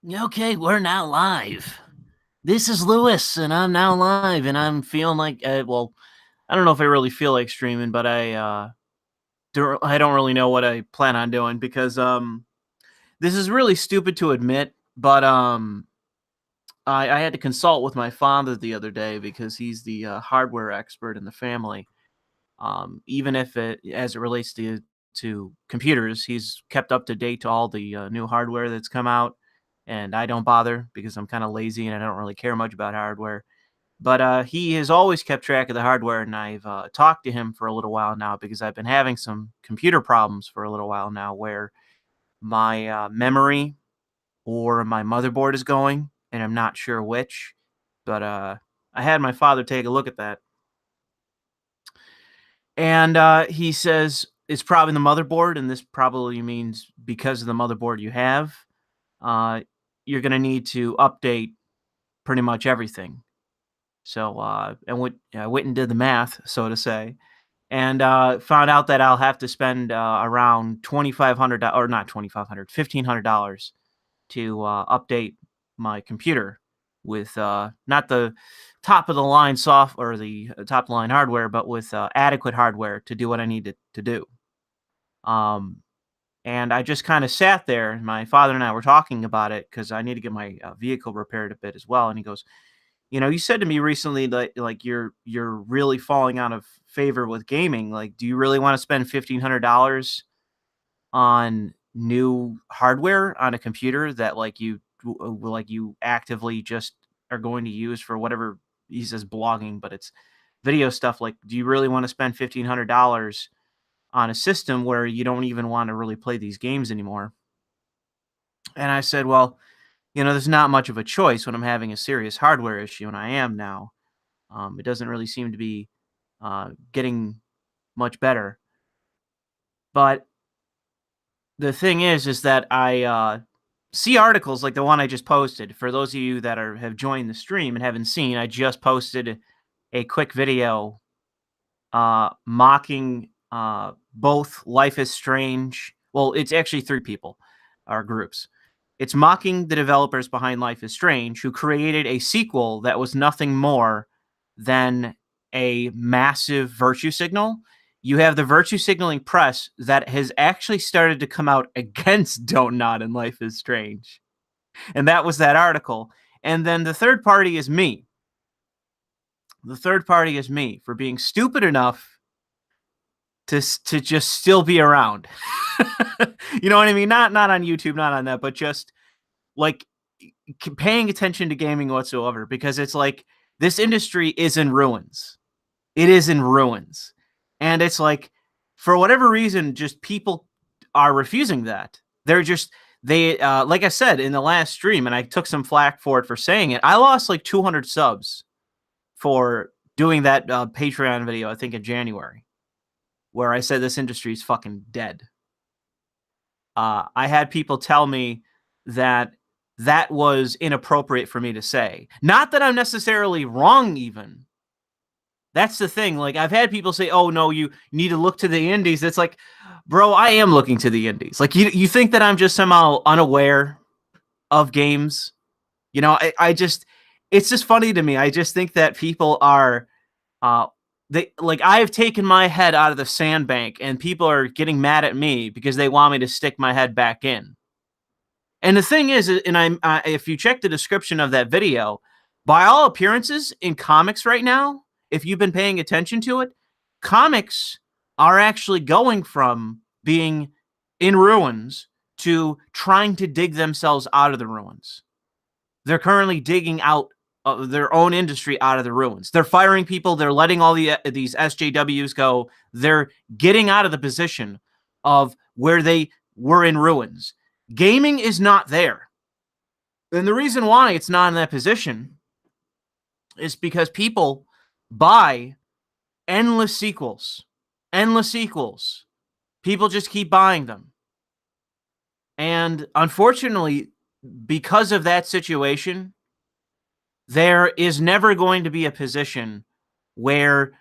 Okay, we're now live. This is Lewis, and I'm now live, and I'm feeling like, well, I don't know if I really feel like streaming, but I don't really know what I plan on doing because this is really stupid to admit, but I had to consult with my father the other day because he's the hardware expert in the family. Even if as it relates to computers, he's kept up to date to all the new hardware that's come out, and I don't bother because I'm kind of lazy and I don't really care much about hardware. But he has always kept track of the hardware, and I've talked to him for a little while now because I've been having some computer problems for a little while now, where my memory or my motherboard is going, and I'm not sure which. But I had my father take a look at that, and he says it's probably the motherboard, and this probably means because of the motherboard you have, uh, you're going to need to update pretty much everything. So, I went and did the math, so to say, and found out that I'll have to spend around $2,500, or not 2,500, $1,500 to update my computer with not the top of the line soft or the top of the line hardware, but with adequate hardware to do what I need to do. Um, and I just kind of sat there. And my father and I were talking about it because I need to get my vehicle repaired a bit as well. And he goes, you said to me recently that like you're really falling out of favor with gaming. Like, do you really want to spend $1,500 on new hardware on a computer that like you actively just are going to use for whatever he says blogging, but it's video stuff? Like, do you really want to spend $1,500 on a system where you don't even want to really play these games anymore? And I said, well, there's not much of a choice when I'm having a serious hardware issue, and I am now. It doesn't really seem to be getting much better. But the thing is that I see articles like the one I just posted. For those of you that have joined the stream and haven't seen, I just posted a quick video mocking both Life is Strange. Well, it's actually three people, or groups. It's mocking the developers behind Life is Strange, who created a sequel that was nothing more than a massive virtue signal. You have the virtue signaling press that has actually started to come out against Don't Nod and Life is Strange. And that was that article. And then the third party is me. The third party is me for being stupid enough to just still be around. You know what I mean? Not on YouTube, not on that, but just like paying attention to gaming whatsoever, because it's like this industry is in ruins. It is in ruins. And it's like, for whatever reason, just people are refusing that. They like I said in the last stream, and I took some flack for it for saying it, I lost like 200 subs for doing that Patreon video, I think in January, where I said this industry is fucking dead. I had people tell me that that was inappropriate for me to say. Not that I'm necessarily wrong, even. That's the thing. Like, I've had people say, oh, no, you need to look to the indies. It's like, bro, I am looking to the indies. Like, you think that I'm just somehow unaware of games? I just, it's just funny to me. I just think that people are, I've taken my head out of the sandbank and people are getting mad at me because they want me to stick my head back in. And the thing is, and if you check the description of that video, by all appearances in comics right now, if you've been paying attention to it, comics are actually going from being in ruins to trying to dig themselves out of the ruins. They're currently digging out their own industry out of the ruins. They're firing people. They're letting all these SJWs go. They're getting out of the position of where they were in ruins. Gaming is not there. And the reason why it's not in that position is because people buy endless sequels. Endless sequels. People just keep buying them. And unfortunately, because of that situation, there is never going to be a position where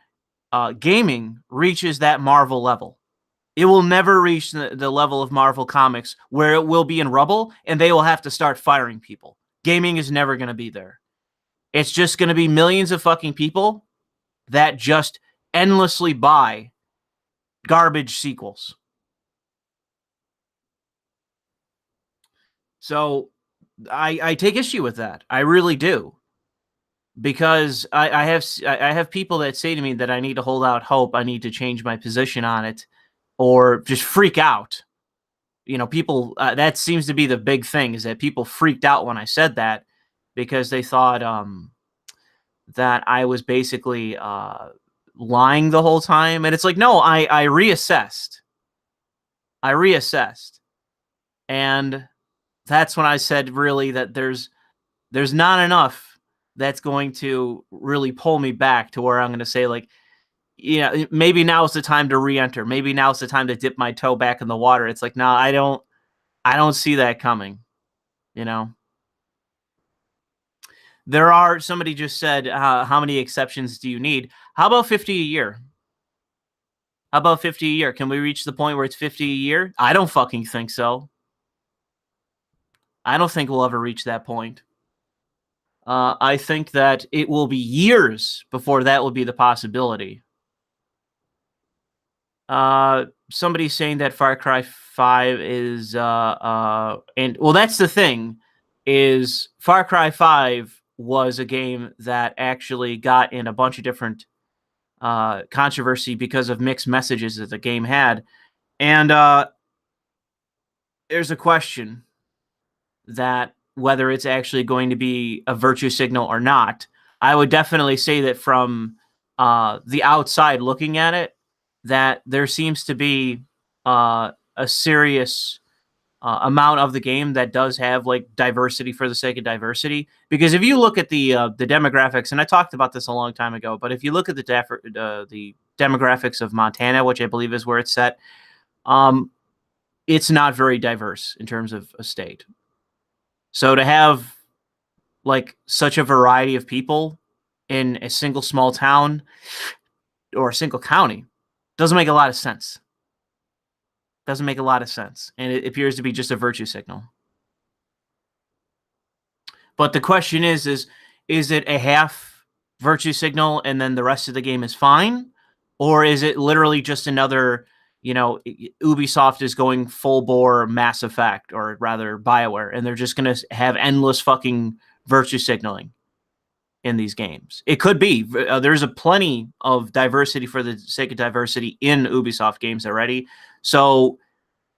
gaming reaches that Marvel level. It will never reach the level of Marvel Comics where it will be in rubble and they will have to start firing people. Gaming is never going to be there. It's just going to be millions of fucking people that just endlessly buy garbage sequels. So I take issue with that. I really do. Because I have people that say to me that I need to hold out hope, I need to change my position on it, or just freak out. You know, people that seems to be the big thing, is that people freaked out when I said that because they thought that I was basically lying the whole time, and it's like, no, I reassessed. I reassessed, and that's when I said really that there's not enough that's going to really pull me back to where I'm going to say, like, yeah, maybe now's the time to re-enter. Maybe now's the time to dip my toe back in the water. It's like, no, I don't see that coming. You know, somebody just said, how many exceptions do you need? How about 50 a year? How about 50 a year? Can we reach the point where it's 50 a year? I don't fucking think so. I don't think we'll ever reach that point. I think that it will be years before that will be the possibility. Somebody's saying that Far Cry 5 is and well, that's the thing, is Far Cry 5 was a game that actually got in a bunch of different controversy because of mixed messages that the game had. And there's a question that whether it's actually going to be a virtue signal or not. I would definitely say that from the outside looking at it, that there seems to be a serious amount of the game that does have like diversity for the sake of diversity. Because if you look at the demographics, and I talked about this a long time ago, but if you look at the demographics of Montana, which I believe is where it's set, it's not very diverse in terms of a state. So to have like such a variety of people in a single small town or a single county doesn't make a lot of sense. Doesn't make a lot of sense. And it appears to be just a virtue signal. But the question is it a half virtue signal and then the rest of the game is fine? Or is it literally just another, you know, Ubisoft is going full bore Mass Effect, or rather BioWare, and they're just going to have endless fucking virtue signaling in these games? It could be. There's a plenty of diversity for the sake of diversity in Ubisoft games already. So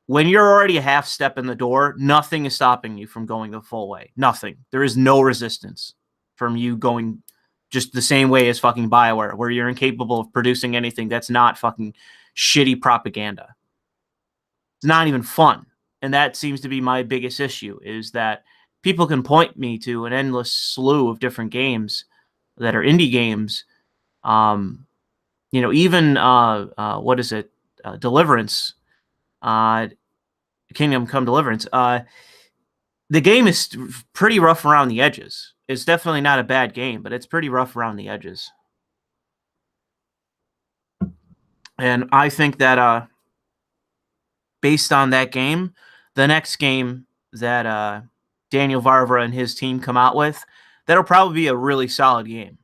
when you're already a half step in the door, nothing is stopping you from going the full way. Nothing. There is no resistance from you going just the same way as fucking BioWare, where you're incapable of producing anything that's not fucking shitty propaganda. It's not even fun. And that seems to be my biggest issue, is that people can point me to an endless slew of different games that are indie games. You know, even what is it? Deliverance. Kingdom Come Deliverance. The game is pretty rough around the edges. It's definitely not a bad game, but it's pretty rough around the edges. And I think that based on that game, the next game that Daniel Varvara and his team come out with, that'll probably be a really solid game.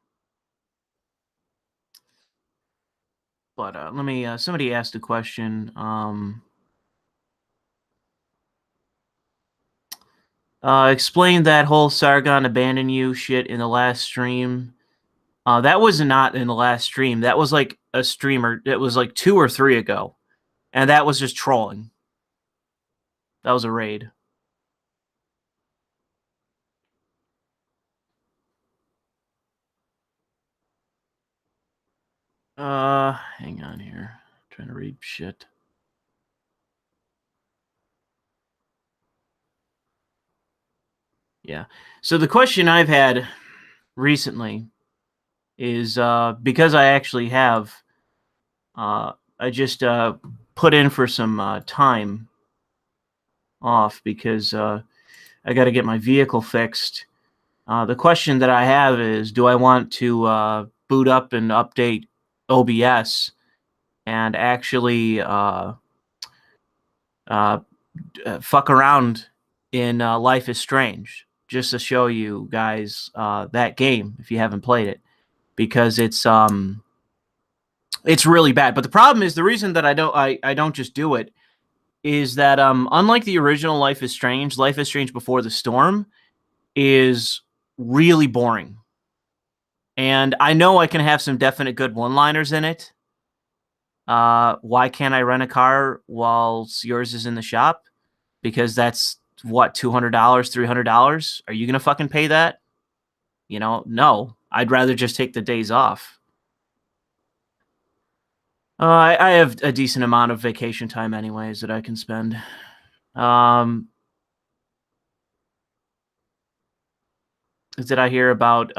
But let me. Somebody asked a question. Explain that whole Sargon abandon you shit in the last stream. That was not in the last stream. That was like a streamer. It was like 2 or 3 ago, and that was just trolling. That was a raid. Hang on here. I'm trying to read shit. Yeah. So the question I've had recently is because I actually have I just put in for some time off because I got to get my vehicle fixed. The question that I have is, do I want to boot up and update OBS and actually fuck around in Life is Strange just to show you guys that game if you haven't played it, because it's really bad. But the problem is, the reason that I don't just do it is that unlike the original Life is Strange Before the Storm is really boring. And I know I can have some definite good one-liners in it. Why can't I rent a car while yours is in the shop? Because that's what, $200, $300? Are you gonna fucking pay that? You know, no. I'd rather just take the days off. I have a decent amount of vacation time anyways that I can spend. Did I hear about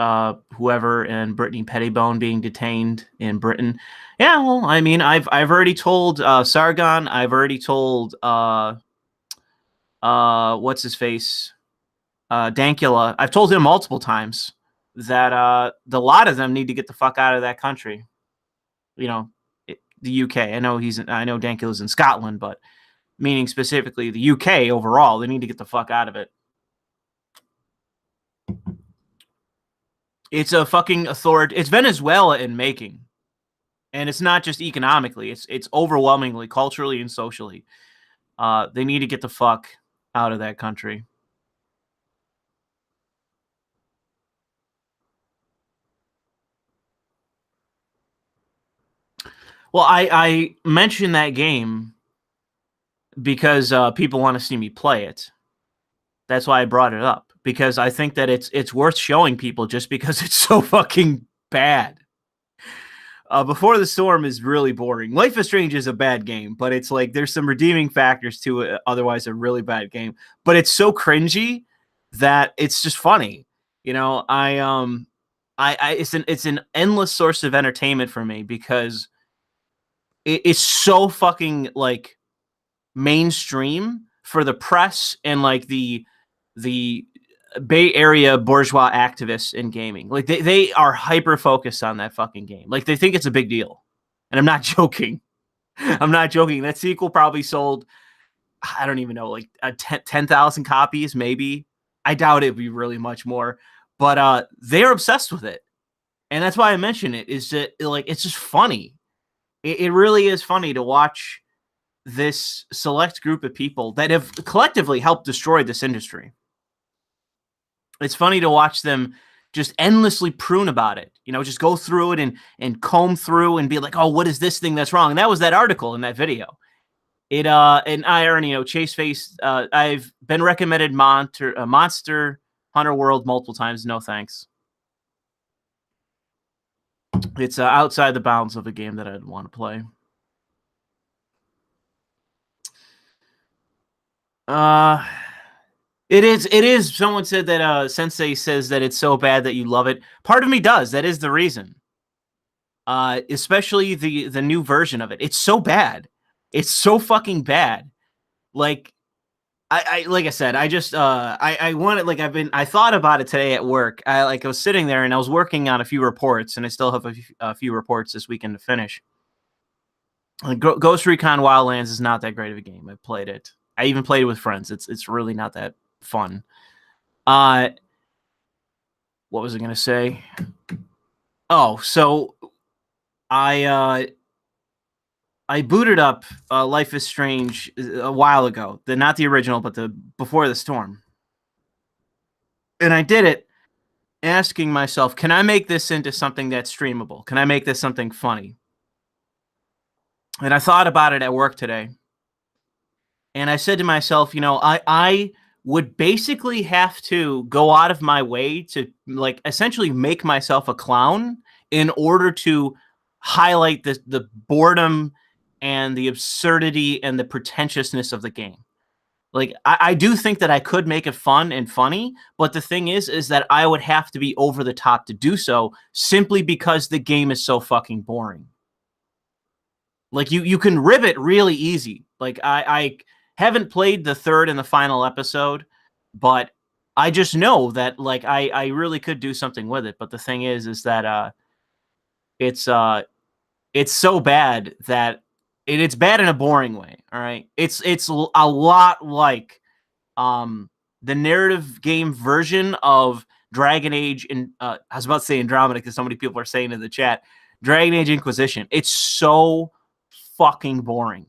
whoever and Brittany Pettibone being detained in Britain? Yeah, well, I mean, I've already told Sargon. I've already told what's his face, Dankula. I've told him multiple times that the lot of them need to get the fuck out of that country. You know, the UK. I know Dankula's in Scotland, but meaning specifically the UK overall, they need to get the fuck out of it. It's a fucking It's Venezuela in making, and it's not just economically. It's overwhelmingly culturally and socially. They need to get the fuck out of that country. Well, I mentioned that game because people want to see me play it. That's why I brought it up, because I think that it's worth showing people just because it's so fucking bad. Before the Storm is really boring. Life is Strange is a bad game, but it's like there's some redeeming factors to it. Otherwise, a really bad game. But it's so cringy that it's just funny. You know, it's an endless source of entertainment for me, because it's so fucking like mainstream for the press and like the Bay Area bourgeois activists in gaming. Like they are hyper focused on that fucking game. Like they think it's a big deal. And I'm not joking. I'm not joking. That sequel probably sold, I don't even know, like 10,000 copies maybe. I doubt it'd be really much more. But they're obsessed with it. And that's why I mention it, is that like it's just funny. It really is funny to watch this select group of people that have collectively helped destroy this industry. It's funny to watch them just endlessly prune about it, you know, just go through it and comb through and be like, oh, what is this thing that's wrong? And that was that article in that video. And I already know Chase Face. I've been recommended Monster Hunter World multiple times. No thanks. It's outside the bounds of the game that I'd want to play. It is. Someone said that Sensei says that it's so bad that you love it. Part of me does. That is the reason. Especially the new version of it. It's so bad. It's so fucking bad. Like I like I said, I just I wanted, like, I thought about it today at work. I was sitting there and I was working on a few reports, and I still have a few reports this weekend to finish. Ghost Recon Wildlands is not that great of a game. I played it. I even played it with friends. It's really not that fun. What was I gonna say? Oh, so I booted up Life is Strange a while ago. Not the original, but the Before the Storm. And I did it asking myself, can I make this into something that's streamable? Can I make this something funny? And I thought about it at work today. And I said to myself, you know, I would basically have to go out of my way to, like, essentially make myself a clown in order to highlight the boredom and the absurdity and the pretentiousness of the game. Like, I do think that I could make it fun and funny, but the thing is that I would have to be over the top to do so, simply because the game is so fucking boring. Like, you can rib it really easy. Like, I haven't played the third and the final episode, but I just know that, like, I really could do something with it. But the thing is that it's so bad that it's bad in a boring way. All right, it's a lot like the narrative game version of Dragon Age. And I was about to say Andromeda because so many people are saying in the chat, Dragon Age Inquisition. It's so fucking boring.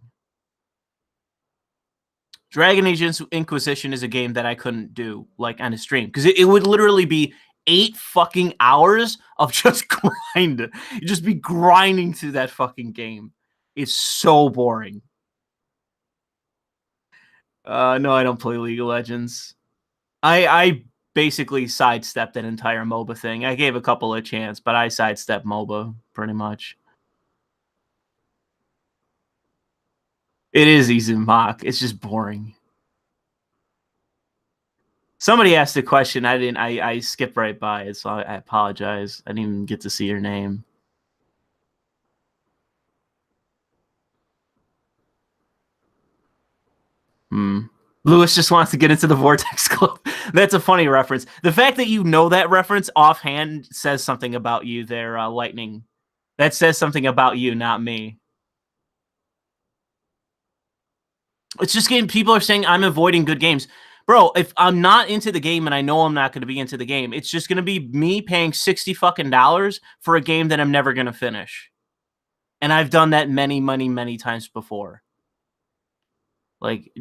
Dragon Age Inquisition is a game that I couldn't do like on a stream because it would literally be 8 fucking hours of just grind. You'd just be grinding through that fucking game. It's so boring. No, I don't play League of Legends. I basically sidestepped that entire MOBA thing. I gave a couple a chance, but I sidestepped MOBA pretty much. It is easy to mock. It's just boring. Somebody asked a question. I skipped right by it, so I apologize. I didn't even get to see your name. Lewis just wants to get into the Vortex Club. That's a funny reference. The fact that you know that reference offhand says something about you there, Lightning. That says something about you, not me. It's just getting people are saying I'm avoiding good games. Bro, if I'm not into the game and I know I'm not going to be into the game, it's just going to be me paying $60 fucking for a game that I'm never going to finish. And I've done that many times before. Like,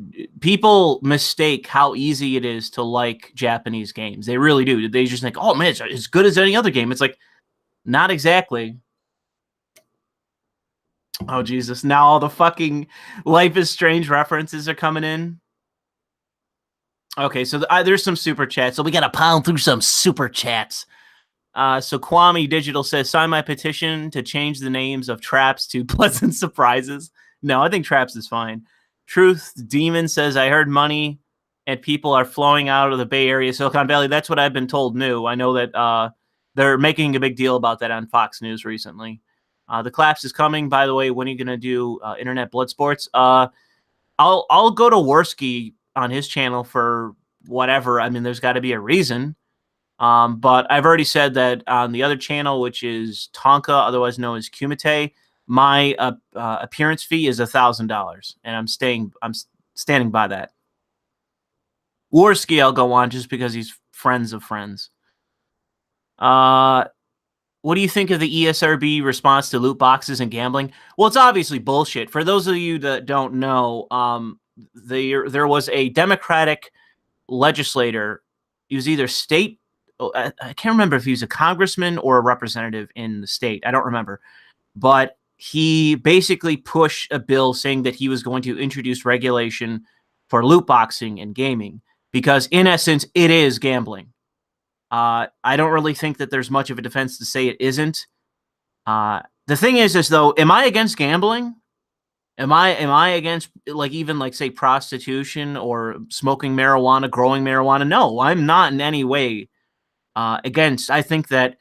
people mistake how easy it is to like Japanese games. They really do. They just think, oh, man, it's as good as any other game. It's like, not exactly. Oh, Jesus. Now all the fucking Life is Strange references are coming in. Okay, so there's some super chats. So we got to pound through some super chats. So Kwame Digital says, sign my petition to change the names of traps to pleasant surprises. No, I think traps is fine. Truth Demon says, I heard money and people are flowing out of the Bay Area, Silicon Valley. That's what I've been told new. I know that they're making a big deal about that on Fox News recently. The collapse is coming. By the way, when are you going to do Internet Blood Sports? I'll go to Worski on his channel for whatever. I mean, there's got to be a reason. But I've already said that on the other channel, which is Tonka, otherwise known as Kumite, my appearance fee is $1,000, and I'm standing by that. Worski, I'll go on just because he's friends of friends. What do you think of the ESRB response to loot boxes and gambling? Well, it's obviously bullshit. For those of you that don't know, there was a Democratic legislator. He was either state, I can't remember if he was a congressman or a representative in the state. I don't remember. But he basically pushed a bill saying that he was going to introduce regulation for loot boxing and gaming because, in essence, it is gambling. I don't really think that there's much of a defense to say it isn't. The thing is though, am I against gambling? Am I against, like, even like, say, prostitution or smoking marijuana, growing marijuana? No, I'm not in any way against. I think that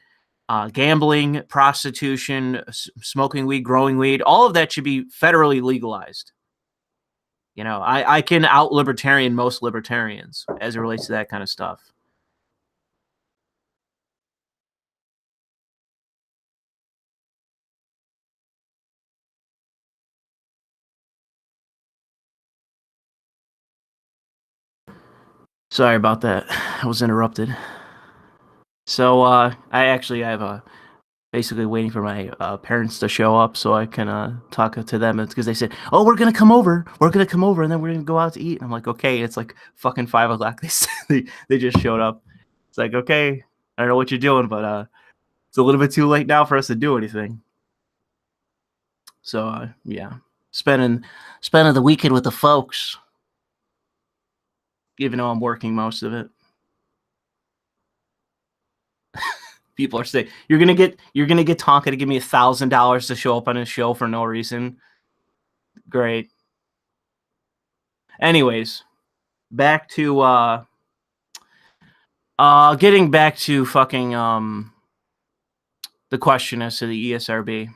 gambling, prostitution, smoking weed, growing weed, all of that should be federally legalized. You know, I can out-libertarian most libertarians as it relates to that kind of stuff. Sorry about that. I was interrupted. So I have basically waiting for my parents to show up so I can talk to them. It's because they said, "Oh, we're gonna come over. We're gonna come over, and then we're gonna go out to eat." And I'm like, "Okay." It's like fucking 5 o'clock. They just showed up. It's like, okay, I don't know what you're doing, but it's a little bit too late now for us to do anything. So yeah, spending the weekend with the folks, even though I'm working most of it. People are saying you're gonna get Tonka to give me $1,000 to show up on his show for no reason. Great. Anyways, back to getting back to fucking the question as to the ESRB.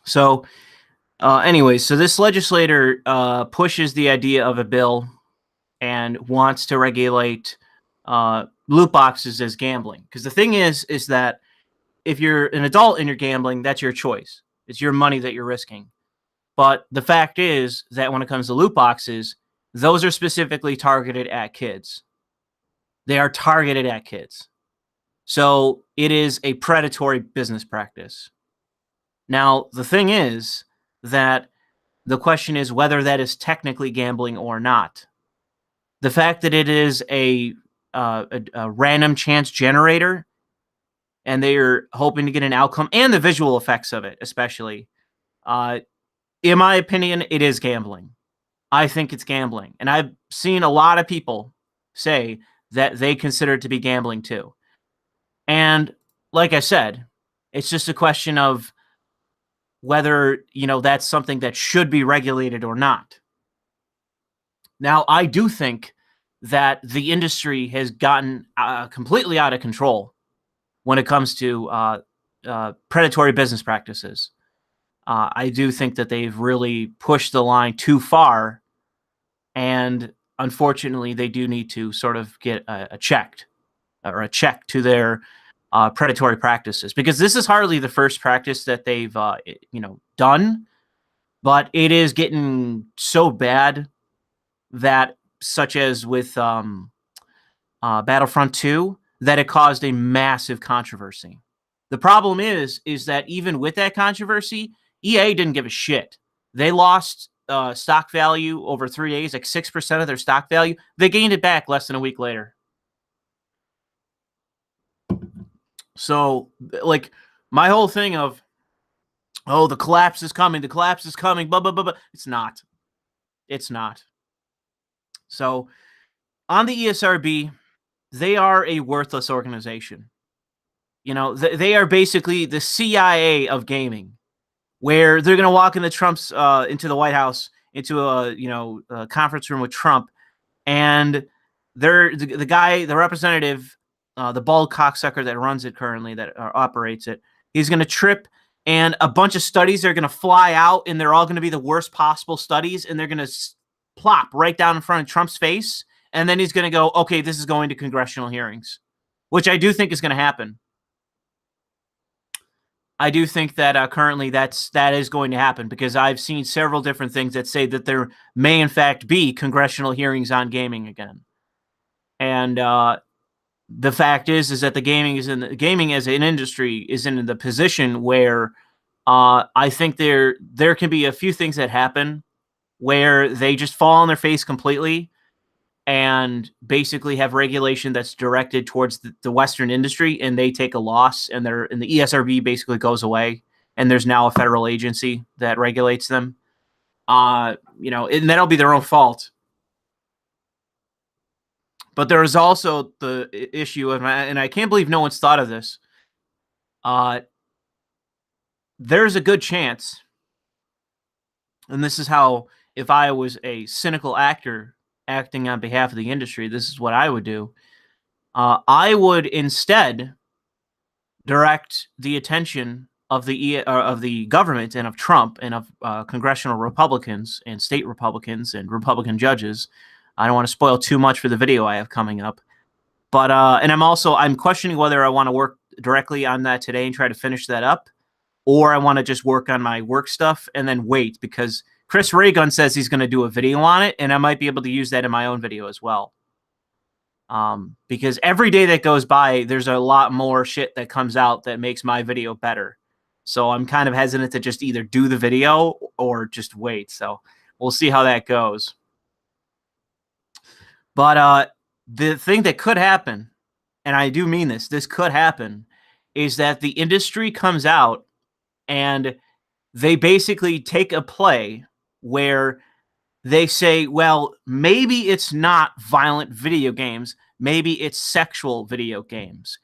So anyways, so this legislator pushes the idea of a bill and wants to regulate loot boxes as gambling. Because the thing is that if you're an adult and you're gambling, that's your choice. It's your money that you're risking. But the fact is that when it comes to loot boxes, those are specifically targeted at kids. They are targeted at kids. So it is a predatory business practice. Now, the thing is that the question is whether that is technically gambling or not. The fact that it is a random chance generator and they are hoping to get an outcome and the visual effects of it, especially, in my opinion, it is gambling. I think it's gambling. And I've seen a lot of people say that they consider it to be gambling too. And like I said, it's just a question of whether, that's something that should be regulated or not. Now, I do think that the industry has gotten completely out of control when it comes to predatory business practices. I do think that they've really pushed the line too far, and unfortunately, they do need to sort of get a check to their predatory practices, because this is hardly the first practice that they've done, but it is getting so bad that, such as with Battlefront 2, that it caused a massive controversy. The problem is that even with that controversy, EA didn't give a shit. They lost stock value over 3 days, like 6% of their stock value. They gained it back less than a week later. So, like, my whole thing of, oh, the collapse is coming, blah, blah, blah, blah. It's not. It's not. So, on the ESRB, they are a worthless organization. They are basically the CIA of gaming, where they're going to walk into the White House, into a conference room with Trump, and the representative, the bald cocksucker that runs it currently, that operates it, he's going to trip, and a bunch of studies are going to fly out, and they're all going to be the worst possible studies, and they're going to plop right down in front of Trump's face, and then he's going to go, okay, this is going to congressional hearings, which I do think is going to happen. I do think that currently that is going to happen, because I've seen several different things that say that there may in fact be congressional hearings on gaming again. And the fact is that the gaming as an industry is in the position where I think there can be a few things that happen where they just fall on their face completely and basically have regulation that's directed towards the Western industry, and they take a loss, and the ESRB basically goes away, and there's now a federal agency that regulates them. And that'll be their own fault. But there is also the issue of, and I can't believe no one's thought of this. There's a good chance, and this is how, if I was a cynical actor acting on behalf of the industry, this is what I would do. I would instead direct the attention of the government and of Trump and of congressional Republicans and state Republicans and Republican judges. I don't want to spoil too much for the video I have coming up, but and I'm questioning whether I want to work directly on that today and try to finish that up, or I want to just work on my work stuff and then wait, because Chris Raygun says he's going to do a video on it, and I might be able to use that in my own video as well. Because every day that goes by, there's a lot more shit that comes out that makes my video better. So I'm kind of hesitant to just either do the video or just wait. So we'll see how that goes. But the thing that could happen, and I do mean this could happen, is that the industry comes out and they basically take a play where they say, well, maybe it's not violent video games, maybe it's sexual video games.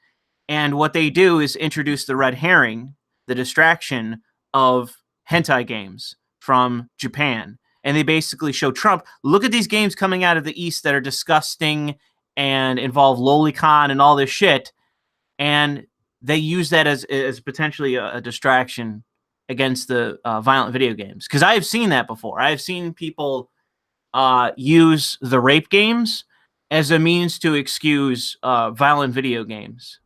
And what they do is introduce the red herring, the distraction of hentai games from Japan. And they basically show Trump, look at these games coming out of the East that are disgusting and involve lolicon and all this shit. And they use that as potentially a distraction against the violent video games. Because I have seen that before. I have seen people use the rape games as a means to excuse violent video games.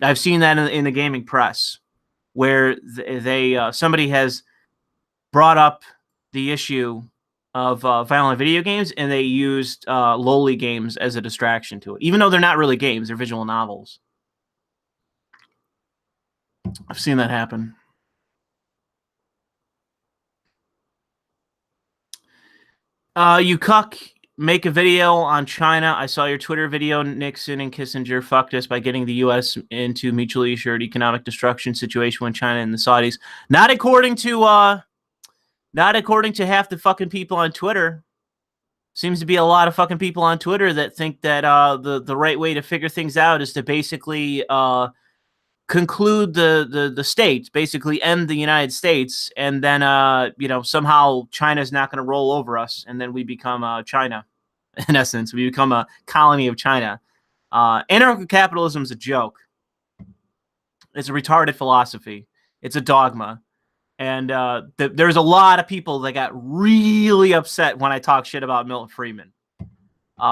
I've seen that in the gaming press, where somebody has brought up the issue of violent video games, and they used lowly games as a distraction to it, even though they're not really games; they're visual novels. I've seen that happen. You cuck, make a video on China. I saw your Twitter video. Nixon and Kissinger fucked us by getting the U.S. into mutually assured economic destruction situation with China and the Saudis. Not according to half the fucking people on Twitter. Seems to be a lot of fucking people on Twitter that think that the right way to figure things out is to basically conclude the states, basically end the United States, and then somehow China's not going to roll over us, and then we become China. In essence, we become a colony of China. Anarcho-capitalism is a joke. It's a retarded philosophy. It's a dogma. And there's a lot of people that got really upset when I talk shit about Milton Friedman.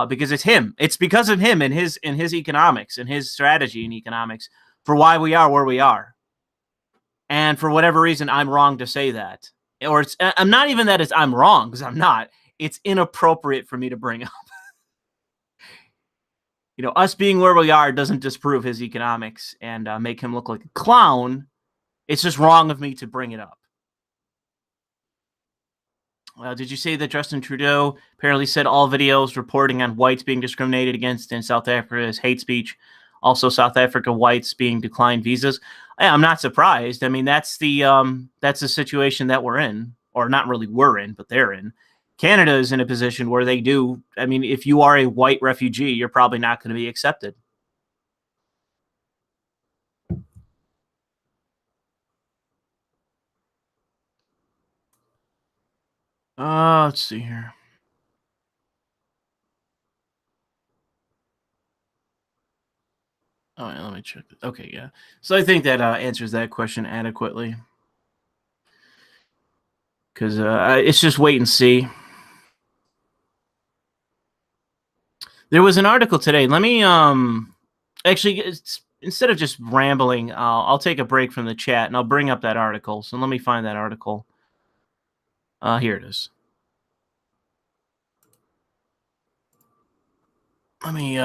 Because it's him. It's because of him and his economics and his strategy in economics for why we are where we are. And for whatever reason, I'm wrong to say that. Or I'm not even that I'm wrong, because I'm not. It's inappropriate for me to bring up. Us being where we are doesn't disprove his economics and make him look like a clown. It's just wrong of me to bring it up. Did you say that Justin Trudeau apparently said all videos reporting on whites being discriminated against in South Africa is hate speech? Also, South Africa whites being declined visas. I'm not surprised. I mean, that's the situation that we're in, or not really we're in, but they're in. Canada is in a position where they do. I mean, if you are a white refugee, you're probably not going to be accepted. Let's see here. Oh, let me check. Okay, yeah. So I think that answers that question adequately. Because it's just wait and see. There was an article today. Let me actually, instead of just rambling, I'll take a break from the chat and I'll bring up that article. So let me find that article. Here it is. Let me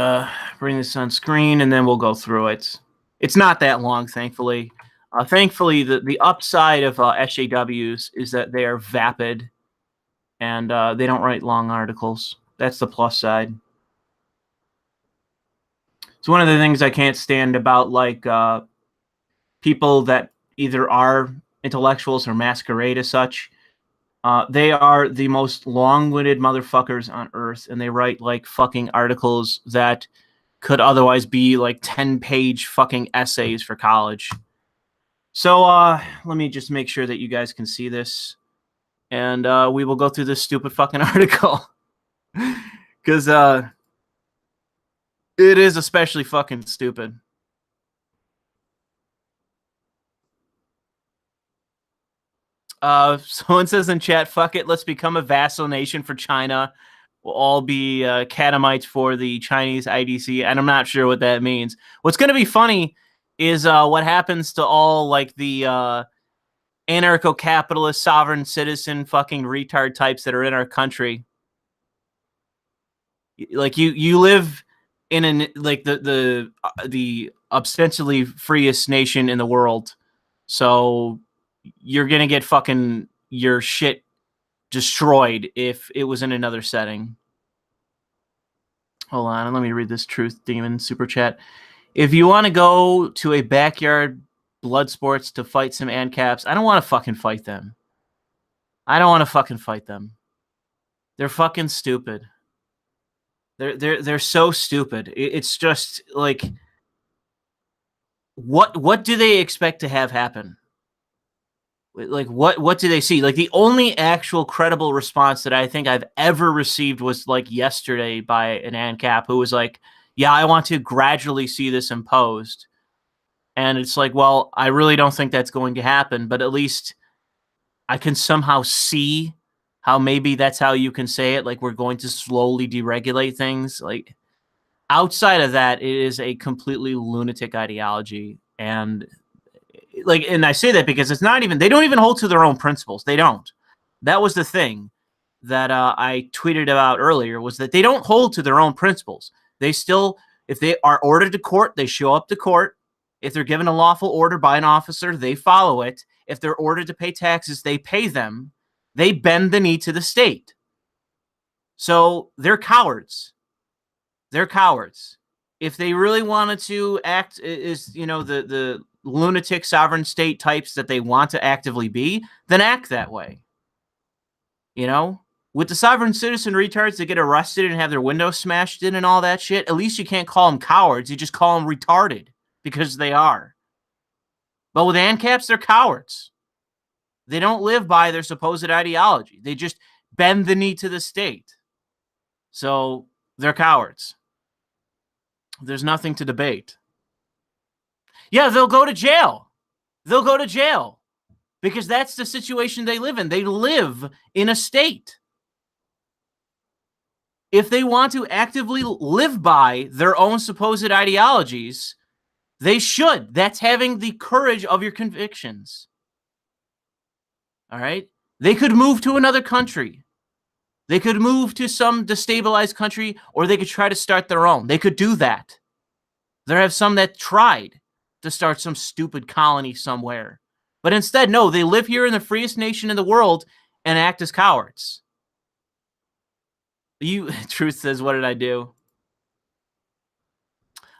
bring this on screen and then we'll go through it. It's not that long, thankfully. Thankfully, the upside of SJWs is that they are vapid and they don't write long articles. That's the plus side. It's one of the things I can't stand about people that either are intellectuals or masquerade as such. They are the most long-winded motherfuckers on earth, and they write fucking articles that could otherwise be 10-page fucking essays for college. So let me just make sure that you guys can see this, and we will go through this stupid fucking article. Because it is especially fucking stupid. Someone says in chat, fuck it, let's become a vassal nation for China. We'll all be catamites for the Chinese IDC, and I'm not sure what that means. What's going to be funny is what happens to all the anarcho-capitalist, sovereign citizen fucking retard types that are in our country. You live in the ostensibly freest nation in the world, so you're gonna get fucking your shit destroyed if it was in another setting. Hold on, let me read this Truth Demon super chat. If you want to go to a backyard blood sports to fight some ANCAPs, I don't want to fucking fight them. They're fucking stupid. They're so stupid. It's just what do they expect to have happen? What do they see? The only actual credible response that I think I've ever received was yesterday by an ANCAP who was yeah, I want to gradually see this imposed. And it's well, I really don't think that's going to happen, but at least I can somehow see how maybe that's how you can say it. We're going to slowly deregulate things. Outside of that, it is a completely lunatic ideology. And and I say that because it's not even, they don't even hold to their own principles. They don't. That was the thing that I tweeted about earlier, was that they don't hold to their own principles. They still, if they are ordered to court, they show up to court. If they're given a lawful order by an officer, they follow it. If they're ordered to pay taxes, they pay them. They bend the knee to the state. So they're cowards. They're cowards. If they really wanted to act as, the lunatic sovereign state types that they want to actively be, then act that way. With the sovereign citizen retards that get arrested and have their windows smashed in and all that shit, at least you can't call them cowards. You just call them retarded, because they are. But with ANCAPs, they're cowards. They don't live by their supposed ideology. They just bend the knee to the state. So they're cowards. There's nothing to debate. Yeah, they'll go to jail. They'll go to jail. Because that's the situation they live in. They live in a state. If they want to actively live by their own supposed ideologies, they should. That's having the courage of your convictions. All right? They could move to another country. They could move to some destabilized country, or they could try to start their own. They could do that. There have some that tried to start some stupid colony somewhere. But instead, no, they live here in the freest nation in the world and act as cowards. Truth says, what did I do?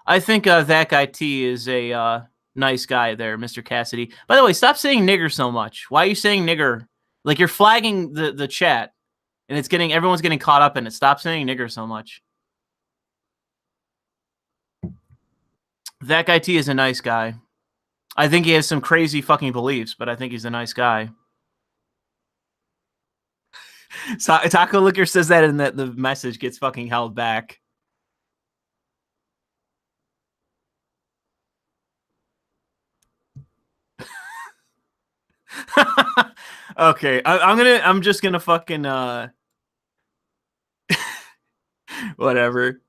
I think that guy T is a nice guy there, Mr. Cassidy. By the way, stop saying nigger so much. Why are you saying nigger? Like, you're flagging the chat, and everyone's getting caught up in it. Stop saying nigger so much. That guy T is a nice guy. I think he has some crazy fucking beliefs, but I think he's a nice guy. Taco Liquor says that, and that the message gets fucking held back. Okay, I'm just gonna fucking whatever.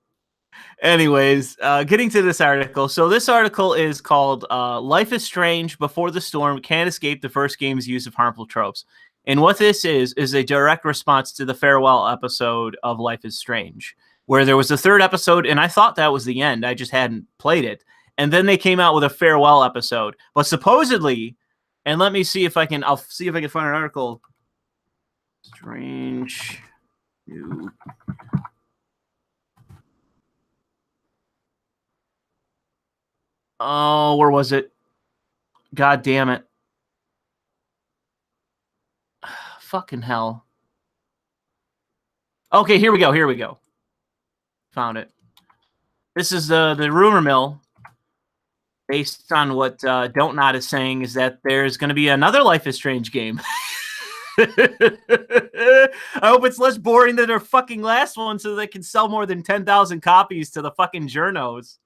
Anyways, getting to this article. So this article is called Life is Strange Before the Storm Can't Escape the First Game's Use of Harmful Tropes. And what this is a direct response to the farewell episode of Life is Strange, where there was a third episode, and I thought that was the end. I just hadn't played it. And then they came out with a farewell episode. But supposedly, and let me see if I can, I'll see if I can find an article. Strange new. Oh, where was it? God damn it. Fucking hell. Okay, here we go. Found it. This is the rumor mill. Based on what Don't Nod is saying, is that there's going to be another Life is Strange game. I hope it's less boring than their fucking last one, so they can sell more than 10,000 copies to the fucking journos.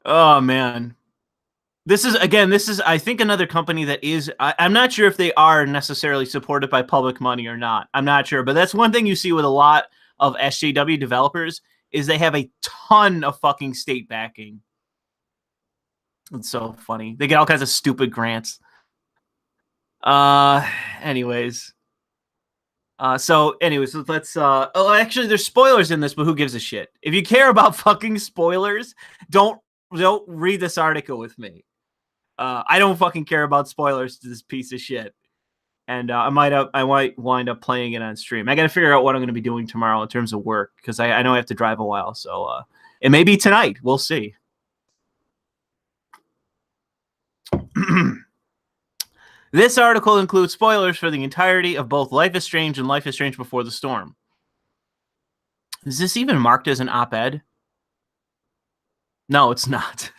Oh, man. This is, I think, another company that is, I'm not sure if they are necessarily supported by public money or not. I'm not sure. But that's one thing you see with a lot of SJW developers, is they have a ton of fucking state backing. It's so funny. They get all kinds of stupid grants. Anyways. So let's actually, there's spoilers in this, but who gives a shit? If you care about fucking spoilers, don't read this article with me. I don't fucking care about spoilers to this piece of shit. And I might wind up playing it on stream. I got to figure out what I'm going to be doing tomorrow in terms of work, because I know I have to drive a while. So it may be tonight. We'll see. This article includes spoilers for the entirety of both Life is Strange and Life is Strange Before the Storm. Is this even marked as an op-ed? No, it's not.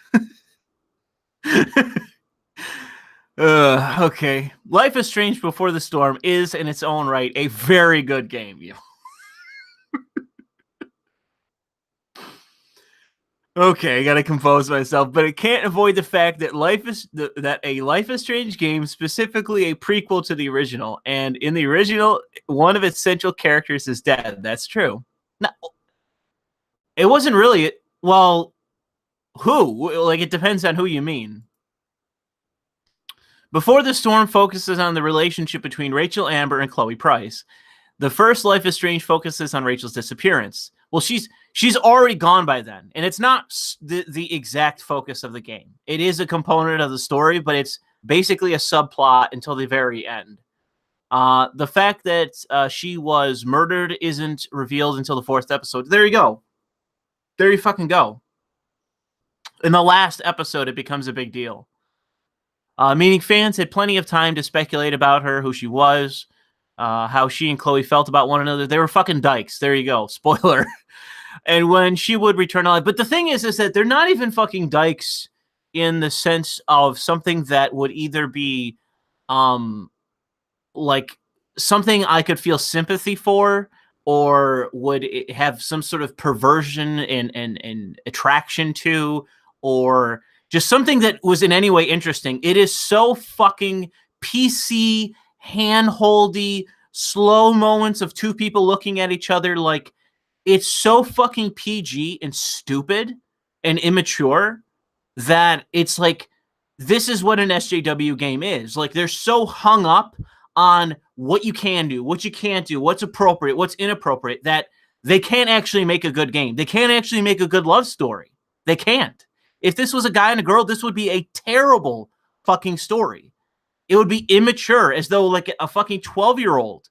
Okay. Life is Strange Before the Storm is, in its own right, a very good game. Okay, I gotta compose myself, but it can't avoid the fact that a Life is Strange game, specifically a prequel to the original, and in the original, one of its central characters is dead. That's true. No, it wasn't really. Well, Who? Like, it depends on who you mean. Before the Storm focuses on the relationship between Rachel Amber and Chloe Price. The first Life is Strange focuses on Rachel's disappearance. Well, she's already gone by then, and it's not the exact focus of the game. It is a component of the story, but it's basically a subplot until the very end. The fact that she was murdered isn't revealed until the 4th episode. There you go. There you fucking go. In the last episode, it becomes a big deal. Meaning fans had plenty of time to speculate about her, who she was, how she and Chloe felt about one another. They were fucking dykes. There you go. Spoiler. And when she would return to life. But the thing is that they're not even fucking dykes in the sense of something that would either be like something I could feel sympathy for, or would it have some sort of perversion and attraction to, or just something that was in any way interesting. It is so fucking PC, hand-holdy, slow moments of two people looking at each other. Like, it's so fucking PG and stupid and immature that it's like, this is what an SJW game is. Like, they're so hung up on what you can do, what you can't do, what's appropriate, what's inappropriate, that they can't actually make a good game. They can't actually make a good love story. They can't. If this was a guy and a girl, this would be a terrible fucking story. It would be immature, as though like a fucking 12-year-old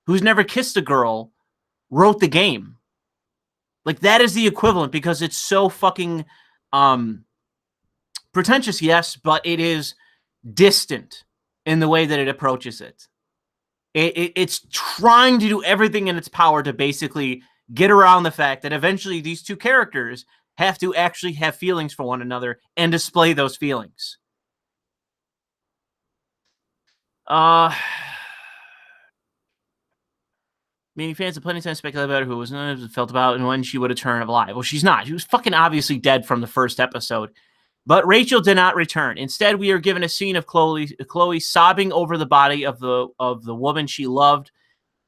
who's never kissed a girl wrote the game. Like, that is the equivalent, because it's so fucking pretentious, yes, but it is distant in the way that it approaches it. It's trying to do everything in its power to basically get around the fact that eventually these two characters have to actually have feelings for one another and display those feelings. Meaning fans have plenty of time to speculate about who was felt about and when she would return alive. Well, she's not. She was fucking obviously dead from the first episode. But Rachel did not return. Instead, we are given a scene of Chloe sobbing over the body of the woman she loved.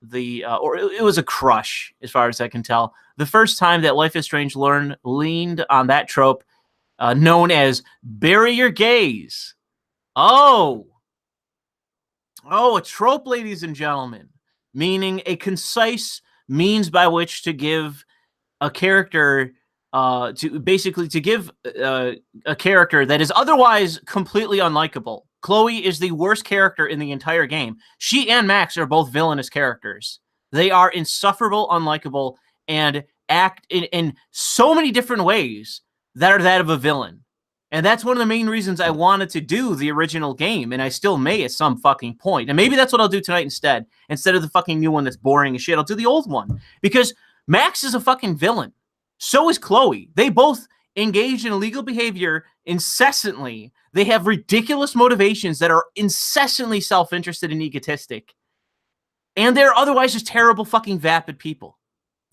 Or it was a crush, as far as I can tell. The first time that Life is Strange leaned on that trope known as bury your gaze. Oh, a trope, ladies and gentlemen. Meaning a concise means by which to give a character to give a character that is otherwise completely unlikable. Chloe is the worst character in the entire game. She and Max are both villainous characters. They are insufferable, unlikable, and act in so many different ways that are that of a villain. And that's one of the main reasons I wanted to do the original game, and I still may at some fucking point. And maybe that's what I'll do tonight instead. Instead of the fucking new one that's boring as shit, I'll do the old one. Because Max is a fucking villain. So is Chloe. They both engage in illegal behavior incessantly. They have ridiculous motivations that are incessantly self-interested and egotistic. And they're otherwise just terrible fucking vapid people.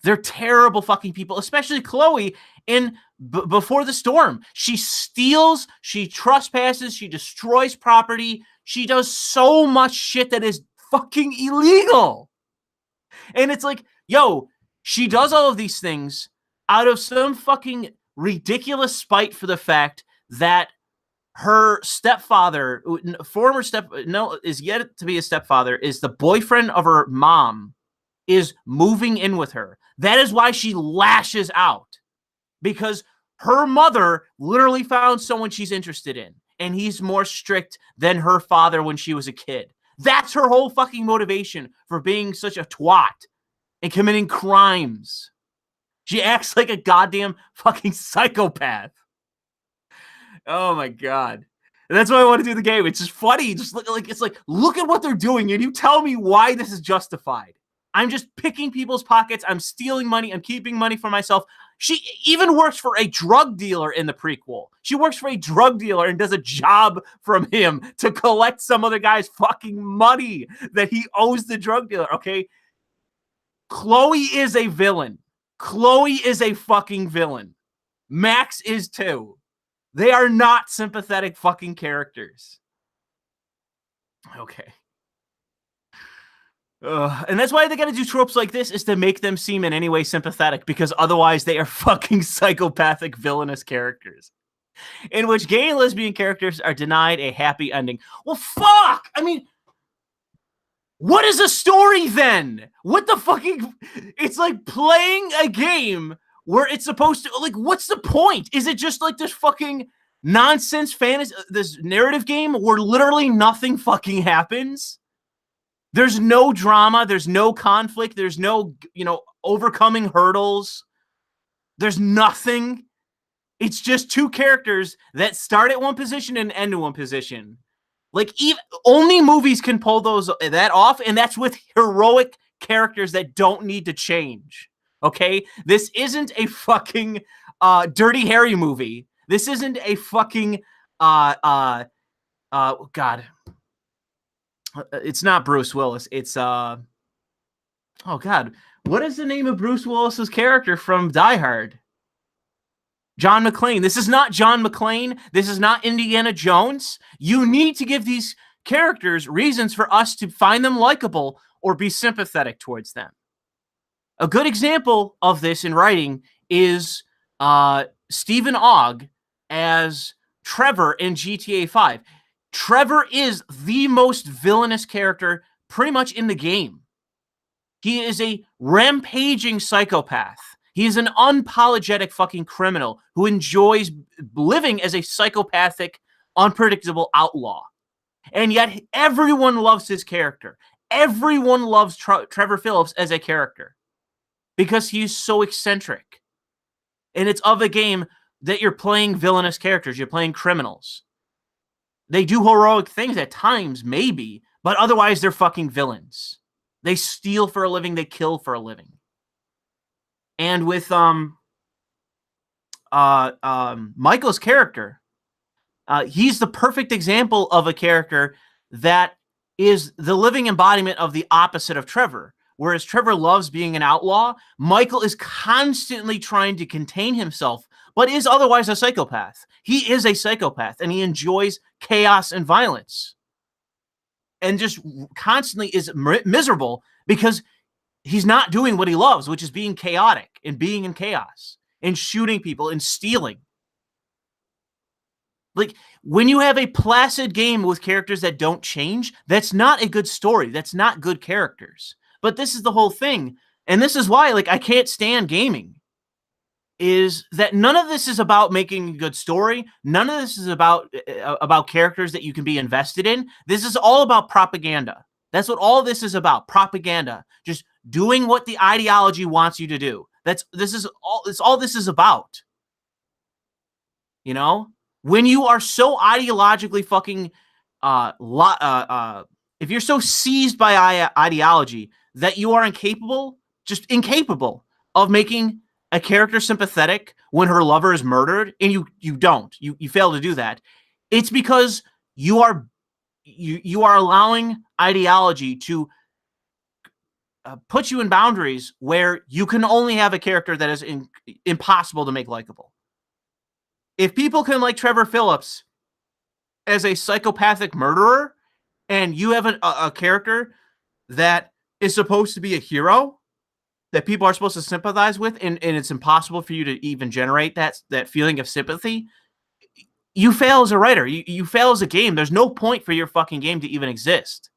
They're terrible fucking people, especially Chloe in Before the Storm. She steals, she trespasses, she destroys property. She does so much shit that is fucking illegal. And it's like, yo, she does all of these things out of some fucking ridiculous spite for the fact that her stepfather, is yet to be a stepfather, is the boyfriend of her mom, is moving in with her. That is why she lashes out. Because her mother literally found someone she's interested in, and he's more strict than her father when she was a kid. That's her whole fucking motivation for being such a twat and committing crimes. She acts like a goddamn fucking psychopath. Oh my God. And that's why I want to do the game. It's just funny. Just look at what they're doing, and you tell me why this is justified. I'm just picking people's pockets. I'm stealing money. I'm keeping money for myself. She even works for a drug dealer in the prequel. She works for a drug dealer and does a job from him to collect some other guy's fucking money that he owes the drug dealer, okay? Chloe is a villain. Chloe is a fucking villain. Max is too. They are not sympathetic fucking characters. Okay. And that's why they gotta do tropes like this, is to make them seem in any way sympathetic, because otherwise they are fucking psychopathic villainous characters. In which gay and lesbian characters are denied a happy ending. Well, fuck! I mean, what is a story then? What the fucking... It's like playing a game where it's supposed to... Like, what's the point? Is it just like this fucking nonsense fantasy... This narrative game where literally nothing fucking happens? There's no drama. There's no conflict. There's no, overcoming hurdles. There's nothing. It's just two characters that start at one position and end in one position. Like, only movies can pull that off, and that's with heroic characters that don't need to change. Okay? This isn't a fucking Dirty Harry movie. This isn't a fucking God. It's not Bruce Willis. It's oh God, what is the name of Bruce Willis's character from Die Hard? John McClane. This is not John McClane. This is not Indiana Jones. You need to give these characters reasons for us to find them likable or be sympathetic towards them. A good example of this in writing is Stephen Ogg as Trevor in GTA 5. Trevor is the most villainous character pretty much in the game. He is a rampaging psychopath. He is an unapologetic fucking criminal who enjoys living as a psychopathic, unpredictable outlaw. And yet everyone loves his character. Everyone loves Trevor Phillips as a character because he's so eccentric. And it's of a game that you're playing villainous characters. You're playing criminals. They do heroic things at times, maybe, but otherwise they're fucking villains. They steal for a living. They kill for a living. And with Michael's character, he's the perfect example of a character that is the living embodiment of the opposite of Trevor. Whereas Trevor loves being an outlaw, Michael is constantly trying to contain himself, but is otherwise a psychopath. He is a psychopath, and he enjoys chaos and violence. And just constantly is miserable because he's not doing what he loves, which is being chaotic and being in chaos and shooting people and stealing. Like, when you have a placid game with characters that don't change, that's not a good story. That's not good characters. But this is the whole thing. And this is why, like, I can't stand gaming. Is that none of this is about making a good story. None of this is about characters that you can be invested in. This is all about propaganda. That's what all this is about. Propaganda. Just doing what the ideology wants you to do. It's all this is about. You know? When you are so ideologically fucking if you're so seized by ideology that you are incapable of making a character sympathetic when her lover is murdered, and you fail to do that, it's because you are allowing ideology to put you in boundaries where you can only have a character that is impossible to make likable. If people can like Trevor Phillips as a psychopathic murderer, and you have a character that is supposed to be a hero that people are supposed to sympathize with, and it's impossible for you to even generate that feeling of sympathy, you fail as a writer. You fail as a game. There's no point for your fucking game to even exist.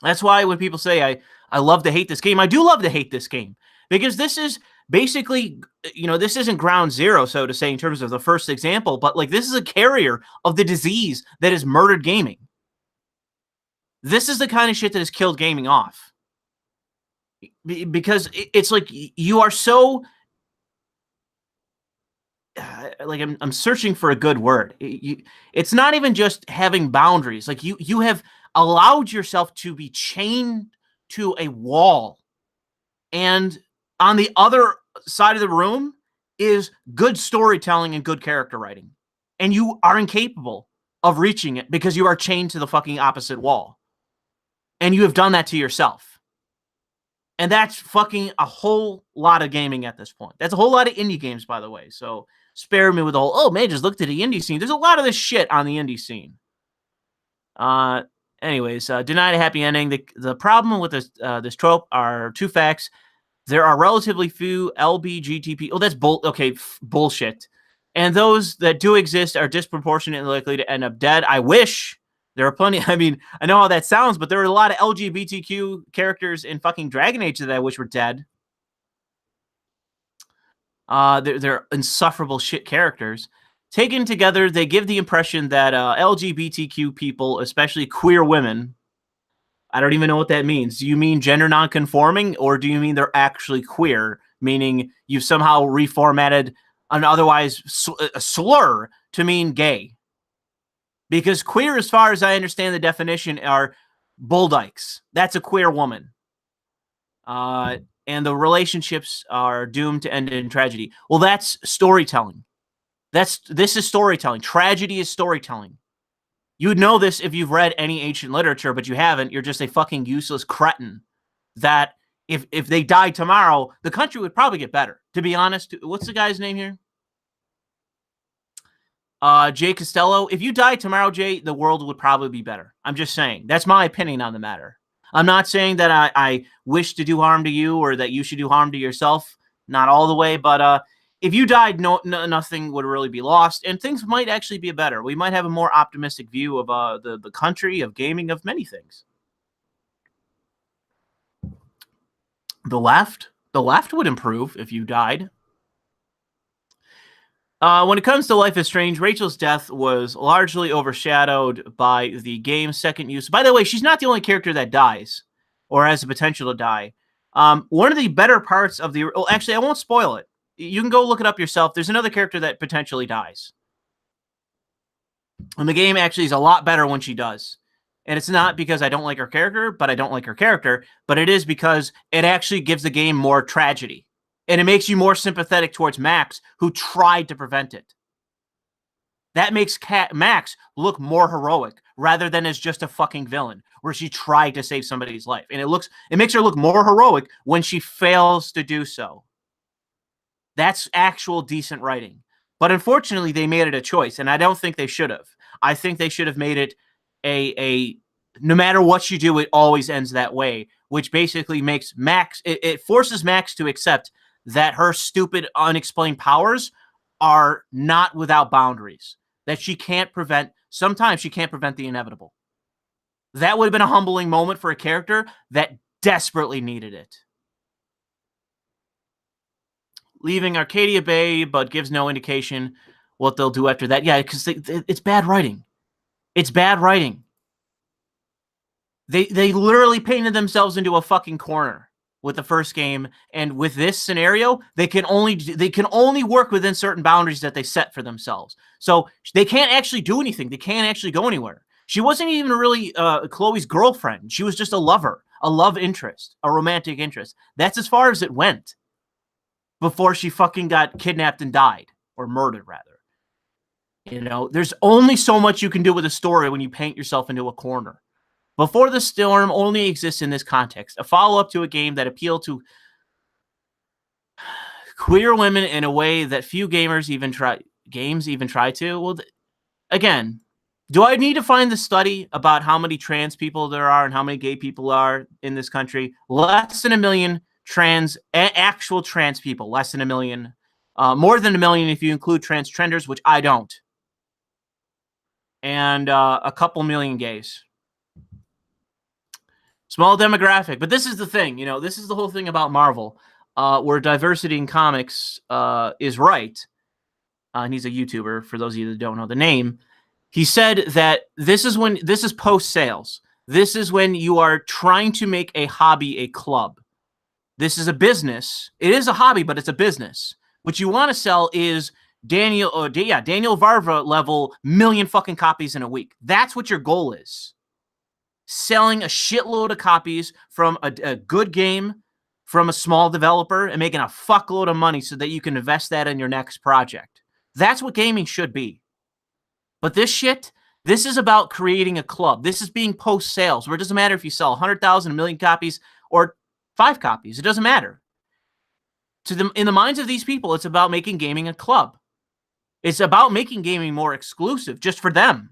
That's why when people say, I love to hate this game, I do love to hate this game. Because this is basically, this isn't ground zero, so to say, in terms of the first example, but like this is a carrier of the disease that is murdered gaming. This is the kind of shit that has killed gaming off. Because it's like you are so... like I'm searching for a good word. It's not even just having boundaries. Like you have allowed yourself to be chained to a wall. And on the other side of the room is good storytelling and good character writing. And you are incapable of reaching it because you are chained to the fucking opposite wall. And you have done that to yourself. And that's fucking a whole lot of gaming at this point. That's a whole lot of indie games, by the way. So spare me with the whole, oh man, just looked at the indie scene. There's a lot of this shit on the indie scene. And Anyways, denied a happy ending. The problem with this trope are two facts. There are relatively few LBGTP. Oh, that's bullshit. And those that do exist are disproportionately likely to end up dead. I wish there are plenty. I mean, I know how that sounds, but there are a lot of LGBTQ characters in fucking Dragon Age that I wish were dead. They're insufferable shit characters. Taken together, they give the impression that LGBTQ people, especially queer women, I don't even know what that means. Do you mean gender nonconforming, or do you mean they're actually queer, meaning you've somehow reformatted an otherwise a slur to mean gay? Because queer, as far as I understand the definition, are bull dykes. That's a queer woman. And the relationships are doomed to end in tragedy. Well, that's storytelling. This is storytelling. Tragedy is storytelling. You'd know this if you've read any ancient literature, but you haven't. You're just a fucking useless cretin. That if they died tomorrow, the country would probably get better. To be honest, what's the guy's name here? Jay Costello. If you died tomorrow, Jay, the world would probably be better. I'm just saying. That's my opinion on the matter. I'm not saying that I wish to do harm to you or that you should do harm to yourself. Not all the way, but if you died, nothing would really be lost, and things might actually be better. We might have a more optimistic view of the country, of gaming, of many things. The left would improve if you died. When it comes to Life is Strange, Rachel's death was largely overshadowed by the game's second use. By the way, she's not the only character that dies or has the potential to die. One of the better parts of the... Well, actually, I won't spoil it. You can go look it up yourself. There's another character that potentially dies. And the game actually is a lot better when she does. And it's not because I don't like her character, but it is because it actually gives the game more tragedy. And it makes you more sympathetic towards Max, who tried to prevent it. That makes Max look more heroic, rather than as just a fucking villain, where she tried to save somebody's life. And it makes her look more heroic when she fails to do so. That's actual decent writing. But unfortunately, they made it a choice, and I don't think they should have. I think they should have made it a no matter what you do, it always ends that way, which basically makes Max... It forces Max to accept that her stupid, unexplained powers are not without boundaries. That she can't prevent... Sometimes she can't prevent the inevitable. That would have been a humbling moment for a character that desperately needed it. Leaving Arcadia Bay, but gives no indication what they'll do after that. Yeah, because it's bad writing. It's bad writing. They literally painted themselves into a fucking corner with the first game, and with this scenario, they can only work within certain boundaries that they set for themselves. So they can't actually do anything. They can't actually go anywhere. She wasn't even really Chloe's girlfriend. She was just a lover, a love interest, a romantic interest. That's as far as it went before she fucking got kidnapped and died, or murdered rather. You know, there's only so much you can do with a story when you paint yourself into a corner. Before the Storm only exists in this context, a follow-up to a game that appealed to queer women in a way that few games even try to. Well, again, do I need to find the study about how many trans people there are and how many gay people are in this country? Less than 1 million actual trans people. Less than 1 million. More than 1 million if you include transgenders, which I don't. And a couple million gays. Small demographic. But this is the thing, you know, this is the whole thing about Marvel, where diversity in comics is right. And he's a YouTuber, for those of you that don't know the name. He said that this is post-sales. This is when you are trying to make a hobby a club. This is a business. It is a hobby, but it's a business. What you want to sell is Daniel Varva level million fucking copies in a week. That's what your goal is. Selling a shitload of copies from a good game from a small developer and making a fuckload of money so that you can invest that in your next project. That's what gaming should be. But this is about creating a club. This is being post-sales, where it doesn't matter if you sell 100,000, 1 million copies, or 5 copies. It doesn't matter. In the minds of these people, it's about making gaming a club. It's about making gaming more exclusive, just for them.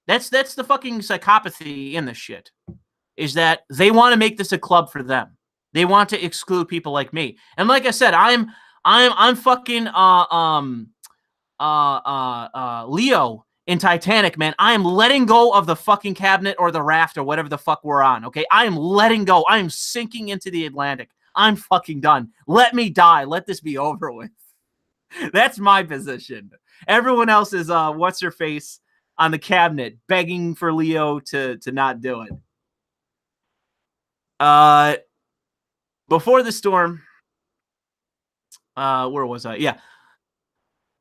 That's the fucking psychopathy in this shit. Is that they want to make this a club for them. They want to exclude people like me. And like I said, I'm fucking Leo in Titanic, man. I am letting go of the fucking cabinet or the raft or whatever the fuck we're on, okay? I am letting go. I am sinking into the Atlantic. I'm fucking done. Let me die. Let this be over with. That's my position. Everyone else is what's her face on the cabinet begging for Leo to not do it. Before the storm, where was I? Yeah.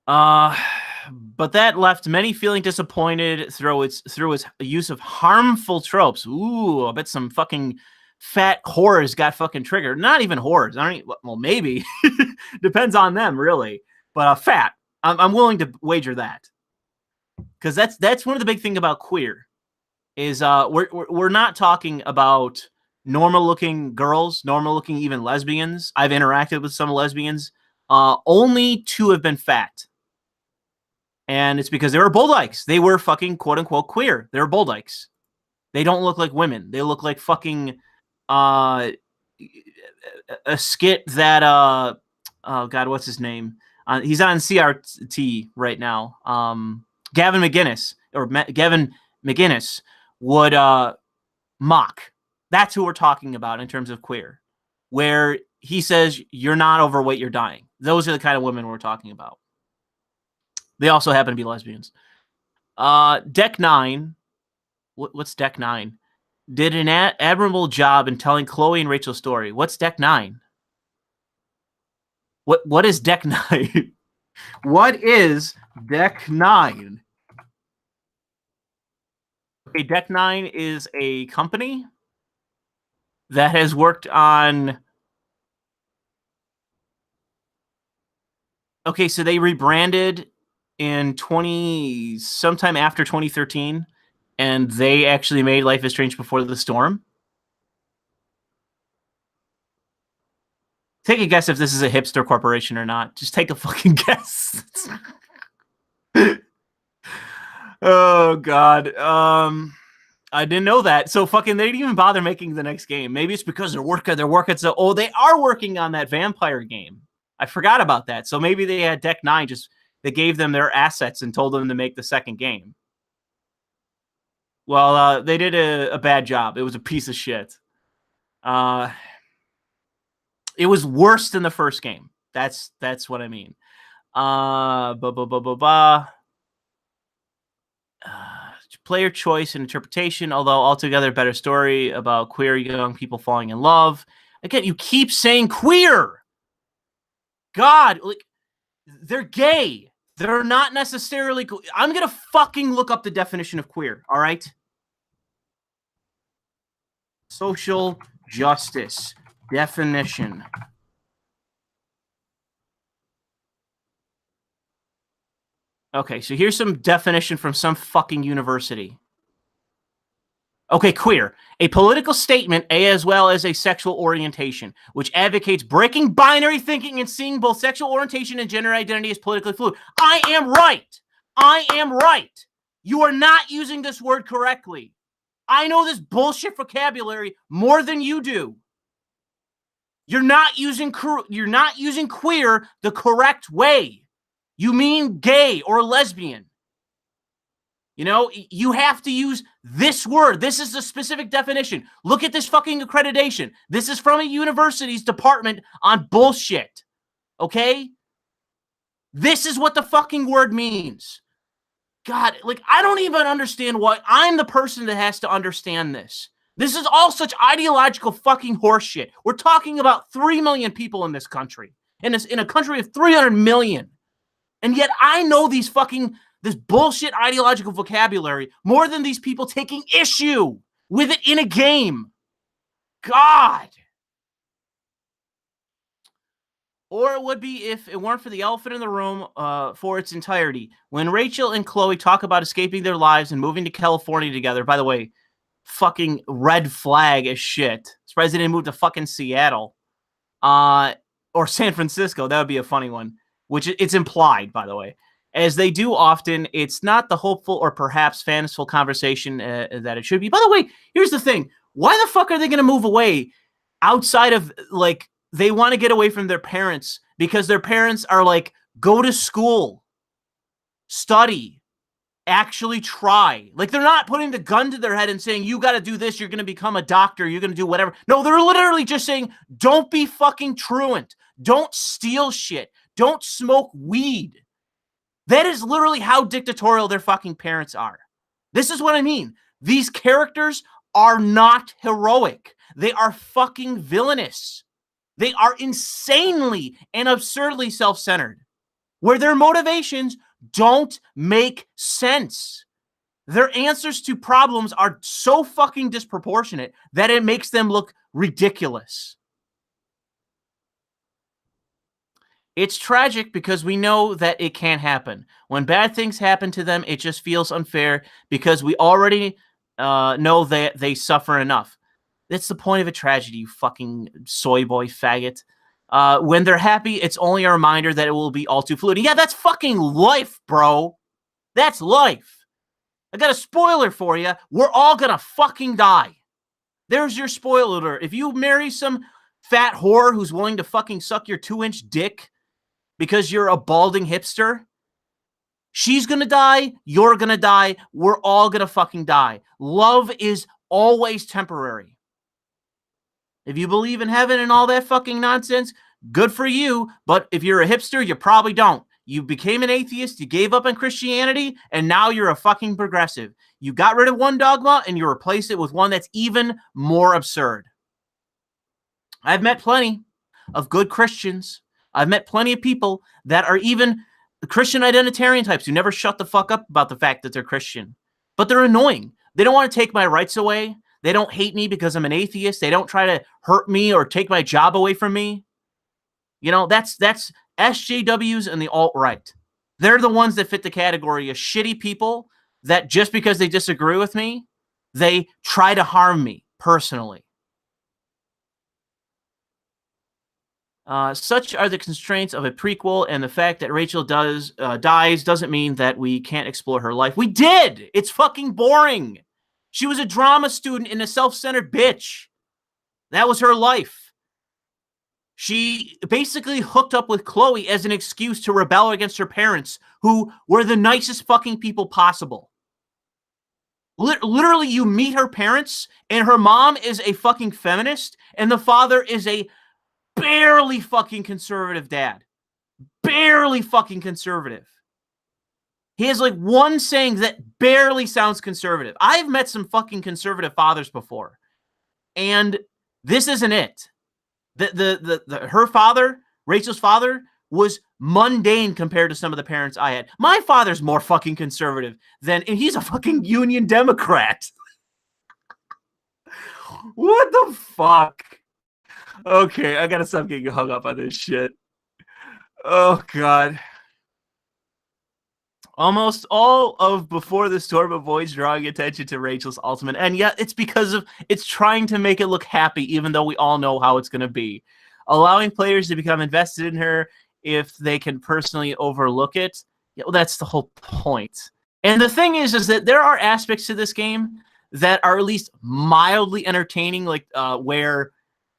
But that left many feeling disappointed through its use of harmful tropes. Ooh, I bet some fucking fat whores got fucking triggered. Not even whores. Well, maybe. Depends on them, really. But fat. I'm willing to wager that. Because that's one of the big things about queer. Is we're not talking about normal looking girls, normal looking even lesbians. I've interacted with some lesbians. Only 2 have been fat. And it's because they were bull dykes. They were fucking quote unquote queer. They were bull dykes. They don't look like women. They look like fucking a skit that oh god, what's his name? He's on CRT right now. Gavin McGinnis would mock. That's who we're talking about in terms of queer, where he says you're not overweight, you're dying. Those are the kind of women we're talking about. They also happen to be lesbians. Deck 9, what's Deck 9? Did an admirable job in telling Chloe and Rachel's story. What's Deck 9? What is Deck 9? What is Deck 9? Okay, Deck 9 is a company that has worked on... Okay, so they rebranded in sometime after 2013, and they actually made Life is Strange Before the Storm. Take a guess if this is a hipster corporation or not. Just take a fucking guess. Oh god. I didn't know that. So fucking they didn't even bother making the next game. Maybe it's because they're working so they are working on that vampire game. I forgot about that. So maybe they had Deck 9 they gave them their assets and told them to make the second game. Well, they did a bad job. It was a piece of shit. It was worse than the first game. That's what I mean. Player choice and interpretation, although altogether a better story about queer young people falling in love. Again, you keep saying queer. God, like, they're gay. They're not necessarily... I'm going to fucking look up the definition of queer, all right? Social justice definition. Okay, so here's some definition from some fucking university. Okay, queer. A political statement as well as a sexual orientation, which advocates breaking binary thinking and seeing both sexual orientation and gender identity as politically fluid. I am right. I am right. You are not using this word correctly. I know this bullshit vocabulary more than you do. You're not using queer the correct way. You mean gay or lesbian. You know, you have to use this word. This is the specific definition. Look at this fucking accreditation. This is from a university's department on bullshit. Okay? This is what the fucking word means. God, like, I don't even understand why I'm the person that has to understand this. This is all such ideological fucking horseshit. We're talking about 3 million people in this country. In a country of 300 million. And yet I know this bullshit ideological vocabulary more than these people taking issue with it in a game. God. Or it would be if it weren't for the elephant in the room for its entirety. When Rachel and Chloe talk about escaping their lives and moving to California together, by the way, fucking red flag as shit. Surprised they didn't move to fucking Seattle. Or San Francisco. That would be a funny one. Which it's implied, by the way. as they do often, it's not the hopeful or perhaps fanciful conversation that it should be. By the way, here's the thing. Why the fuck are they going to move away outside of, like, they want to get away from their parents because their parents are like, go to school, study, actually try. Like, they're not putting the gun to their head and saying, you got to do this, you're going to become a doctor, you're going to do whatever. No, they're literally just saying, don't be fucking truant. Don't steal shit. Don't smoke weed. That is literally how dictatorial their fucking parents are. This is what I mean. These characters are not heroic. They are fucking villainous. They are insanely and absurdly self-centered, where their motivations don't make sense. Their answers to problems are so fucking disproportionate that it makes them look ridiculous. It's tragic because we know that it can't happen. When bad things happen to them, it just feels unfair because we already know that they suffer enough. That's the point of a tragedy, you fucking soy boy faggot. When they're happy, it's only a reminder that it will be all too fleeting. Yeah, that's fucking life, bro. That's life. I got a spoiler for you. We're all gonna fucking die. There's your spoiler. If you marry some fat whore who's willing to fucking suck your 2-inch dick because you're a balding hipster, she's gonna die, you're gonna die, we're all gonna fucking die. Love is always temporary. If you believe in heaven and all that fucking nonsense, good for you, but if you're a hipster, you probably don't. You became an atheist, you gave up on Christianity, and now you're a fucking progressive. You got rid of one dogma and you replaced it with one that's even more absurd. I've met plenty of good Christians. I've met plenty of people that are even Christian identitarian types who never shut the fuck up about the fact that they're Christian. But they're annoying. They don't want to take my rights away. They don't hate me because I'm an atheist. They don't try to hurt me or take my job away from me. You know, that's SJWs and the alt-right. They're the ones that fit the category of shitty people that just because they disagree with me, they try to harm me personally. Such are the constraints of a prequel, and the fact that Rachel dies doesn't mean that we can't explore her life. We did! It's fucking boring! She was a drama student and a self-centered bitch. That was her life. She basically hooked up with Chloe as an excuse to rebel against her parents, who were the nicest fucking people possible. Literally, you meet her parents, and her mom is a fucking feminist, and the father is a barely fucking conservative dad. Barely fucking conservative. He has like one saying that barely sounds conservative. I've met some fucking conservative fathers before, and this isn't it. Her father, Rachel's father, was mundane compared to some of the parents I had. My father's more fucking conservative and he's a fucking Union Democrat. What the fuck? Okay, I gotta stop getting hung up on this shit. Oh, God. Almost all of Before the Storm avoids drawing attention to Rachel's ultimate, and yet it's because of it's trying to make it look happy, even though we all know how it's going to be. Allowing players to become invested in her if they can personally overlook it, yeah, well, that's the whole point. And the thing is that there are aspects to this game that are at least mildly entertaining, like where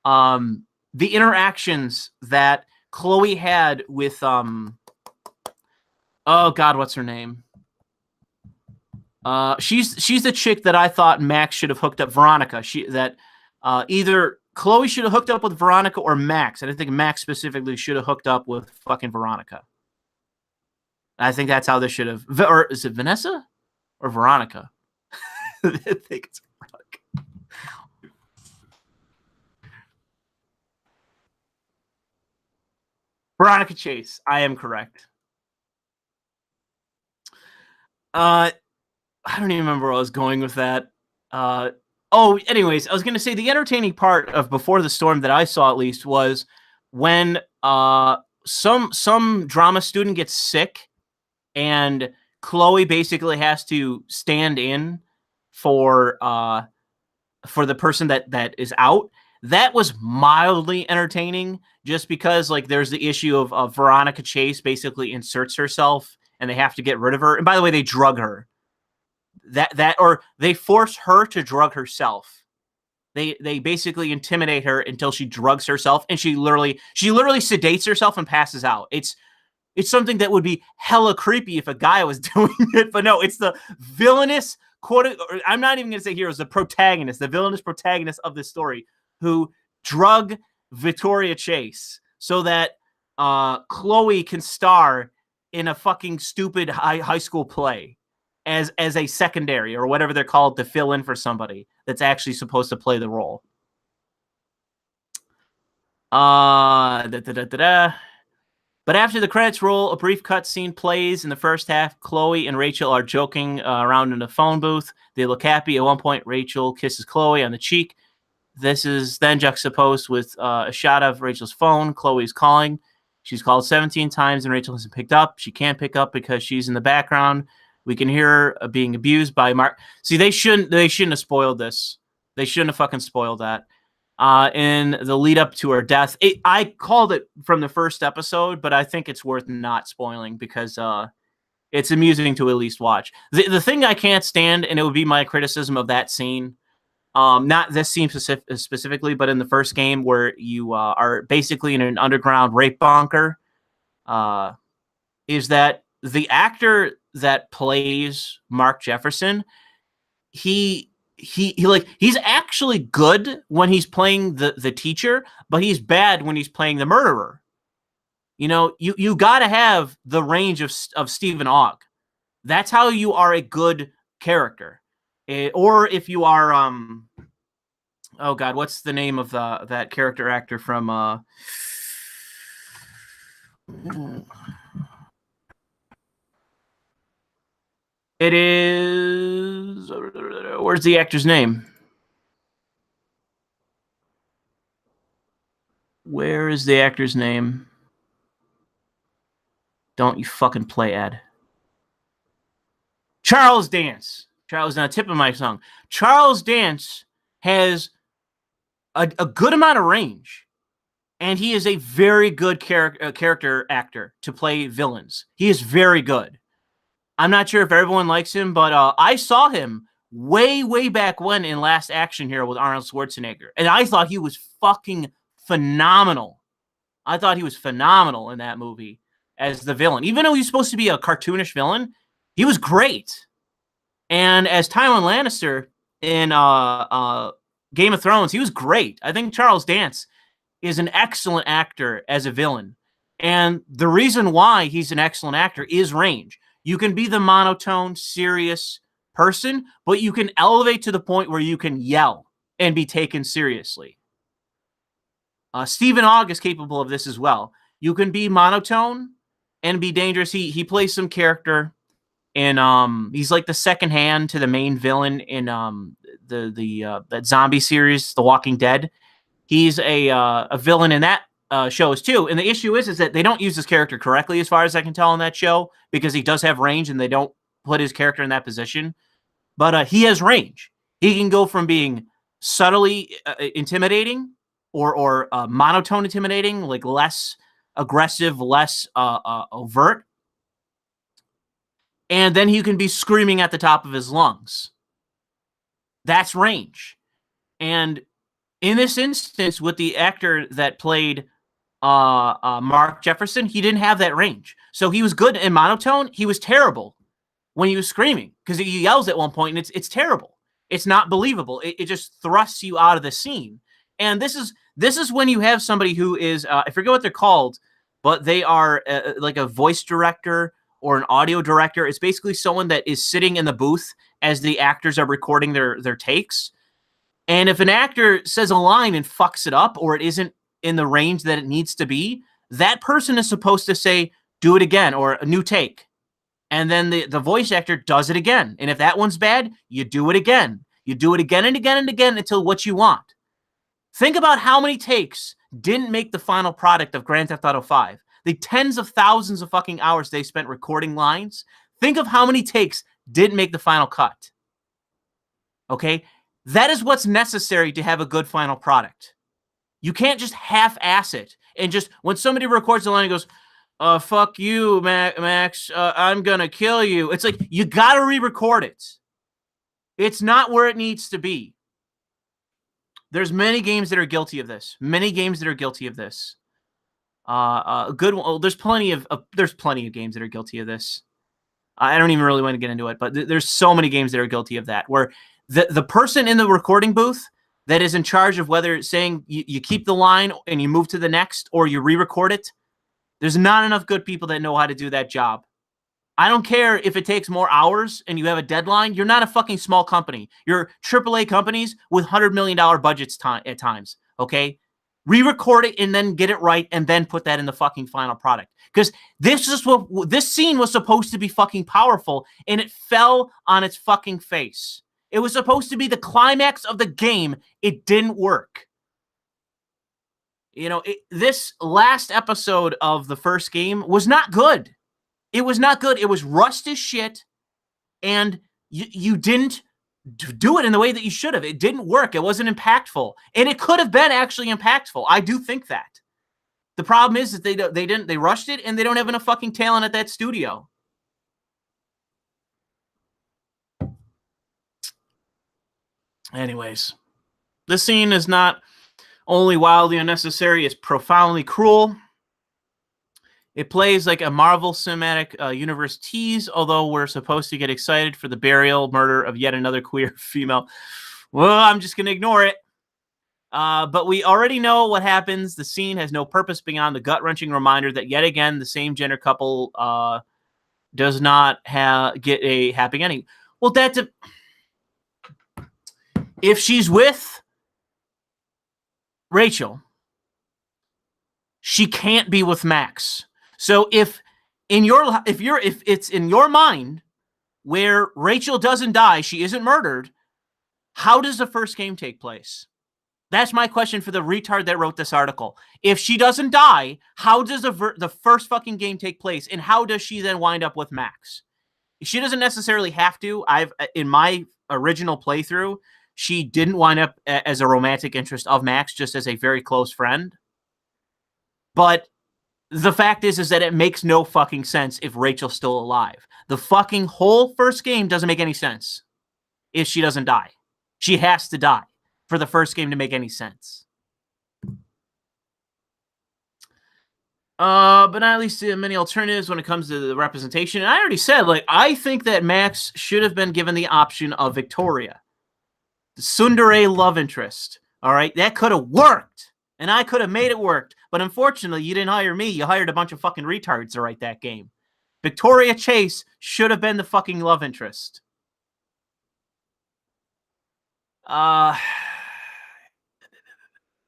the interactions that Chloe had with oh God, what's her name? She's the chick that I thought Max should have hooked up. Veronica. Either Chloe should have hooked up with Veronica or Max. And I think Max specifically should have hooked up with fucking Veronica. I think that's how this should have. Or is it Vanessa or Veronica? I think it's Veronica. Veronica Chase. I am correct. I don't even remember where I was going with that. Anyways, I was going to say the entertaining part of Before the Storm that I saw at least was when some drama student gets sick and Chloe basically has to stand in for the person that is out. That was mildly entertaining just because like there's the issue of Veronica Chase basically inserts herself and they have to get rid of her. And by the way, they drug her. Or they force her to drug herself. They basically intimidate her until she drugs herself, and she literally sedates herself and passes out. It's something that would be hella creepy if a guy was doing it, but no, it's the villainous I'm not even going to say heroes, the protagonist, the villainous protagonist of this story, who drug Victoria Chase so that Chloe can star in a fucking stupid high school play as a secondary or whatever they're called, to fill in for somebody that's actually supposed to play the role. But after the credits roll, a brief cutscene plays. In the first half, Chloe and Rachel are joking around in a phone booth. They look happy. At one point, Rachel kisses Chloe on the cheek. This is then juxtaposed with a shot of Rachel's phone. Chloe's calling. She's called 17 times, and Rachel hasn't picked up. She can't pick up because she's in the background. We can hear her being abused by Mark. See, they shouldn't have spoiled this. They shouldn't have fucking spoiled that. In the lead up to her death. I called it from the first episode, but I think it's worth not spoiling because it's amusing to at least watch. The thing I can't stand, and it would be my criticism of that scene, not this scene specifically, but in the first game where you are basically in an underground rape bunker, is that the actor that plays Mark Jefferson, he's actually good when he's playing the teacher, but he's bad when he's playing the murderer. You know, you got to have the range of Stephen Ogg. That's how you are a good character. Or if you are, oh God, what's the name of that character actor from? It is. Where's the actor's name? Where is the actor's name? Don't you fucking play, Ed. Charles Dance. Charles, on the tip of my tongue. Charles Dance has a good amount of range, and he is a very good character actor to play villains. He is very good. I'm not sure if everyone likes him, but I saw him way back when in Last Action Hero with Arnold Schwarzenegger, and I thought he was fucking phenomenal. I thought he was phenomenal in that movie as the villain. Even though he's supposed to be a cartoonish villain, he was great. And as Tywin Lannister in Game of Thrones, he was great. I think Charles Dance is an excellent actor as a villain. And the reason why he's an excellent actor is range. You can be the monotone, serious person, but you can elevate to the point where you can yell and be taken seriously. Stephen Ogg is capable of this as well. You can be monotone and be dangerous. He plays some character, and he's like the second hand to the main villain in that zombie series, The Walking Dead. He's a villain in that shows too. And the issue is that they don't use his character correctly, as far as I can tell, in that show, because he does have range, and they don't put his character in that position. But he has range. He can go from being subtly intimidating or monotone intimidating, like less aggressive, less overt. And then he can be screaming at the top of his lungs. That's range. And in this instance, with the actor that played Mark Jefferson, he didn't have that range. So he was good in monotone. He was terrible when he was screaming, because he yells at one point, and it's terrible. It's not believable. It just thrusts you out of the scene. And this is when you have somebody who is, I forget what they're called, but they are like a voice director or an audio director. It's basically someone that is sitting in the booth as the actors are recording their takes. And if an actor says a line and fucks it up, or it isn't in the range that it needs to be, that person is supposed to say, do it again, or a new take. And then the voice actor does it again. And if that one's bad, you do it again. You do it again and again and again until what you want. Think about how many takes didn't make the final product of Grand Theft Auto 5. The tens of thousands of fucking hours they spent recording lines. Think of how many takes didn't make the final cut. Okay? That is what's necessary to have a good final product. You can't just half-ass it and just, when somebody records the line and goes, fuck you, Max. I'm gonna kill you. It's like, you gotta re-record it. It's not where it needs to be. There's many games that are guilty of this. Good one. There's plenty of games that are guilty of this. I don't even really want to get into it, but there's so many games that are guilty of that, where the person in the recording booth that is in charge of whether saying you keep the line and you move to the next or you re-record it, there's not enough good people that know how to do that job. I don't care if it takes more hours and you have a deadline. You're not a fucking small company. You're AAA companies with $100 million budgets at times, okay? Re-record it and then get it right and then put that in the fucking final product. Because this scene was supposed to be fucking powerful, and it fell on its fucking face. It was supposed to be the climax of the game. It didn't work. You know, this last episode of the first game was not good. It was not good. It was rushed as shit, and you didn't do it in the way that you should have. It didn't work. It wasn't impactful, and it could have been actually impactful. I do think that. The problem is that they rushed it, and they don't have enough fucking talent at that studio. Anyways, this scene is not only wildly unnecessary, it's profoundly cruel. It plays like a Marvel Cinematic Universe tease, although we're supposed to get excited for the burial murder of yet another queer female. Well, I'm just going to ignore it. But we already know what happens. The scene has no purpose beyond the gut-wrenching reminder that yet again the same gender couple does not get a happy ending. Well, if she's with Rachel, she can't be with Max. So if it's in your mind where Rachel doesn't die, she isn't murdered, how does the first game take place? That's my question for the retard that wrote this article. If she doesn't die, how does the first fucking game take place, and how does she then wind up with Max? She doesn't necessarily have to. In my original playthrough, she didn't wind up as a romantic interest of Max, just as a very close friend. But the fact is that it makes no fucking sense if Rachel's still alive. The fucking whole first game doesn't make any sense if she doesn't die. She has to die for the first game to make any sense. But not at least many alternatives when it comes to the representation. And I already said, like, I think that Max should have been given the option of Victoria, the tsundere love interest. All right, that could have worked. And I could have made it work. But unfortunately, you didn't hire me. You hired a bunch of fucking retards to write that game. Victoria Chase should have been the fucking love interest. I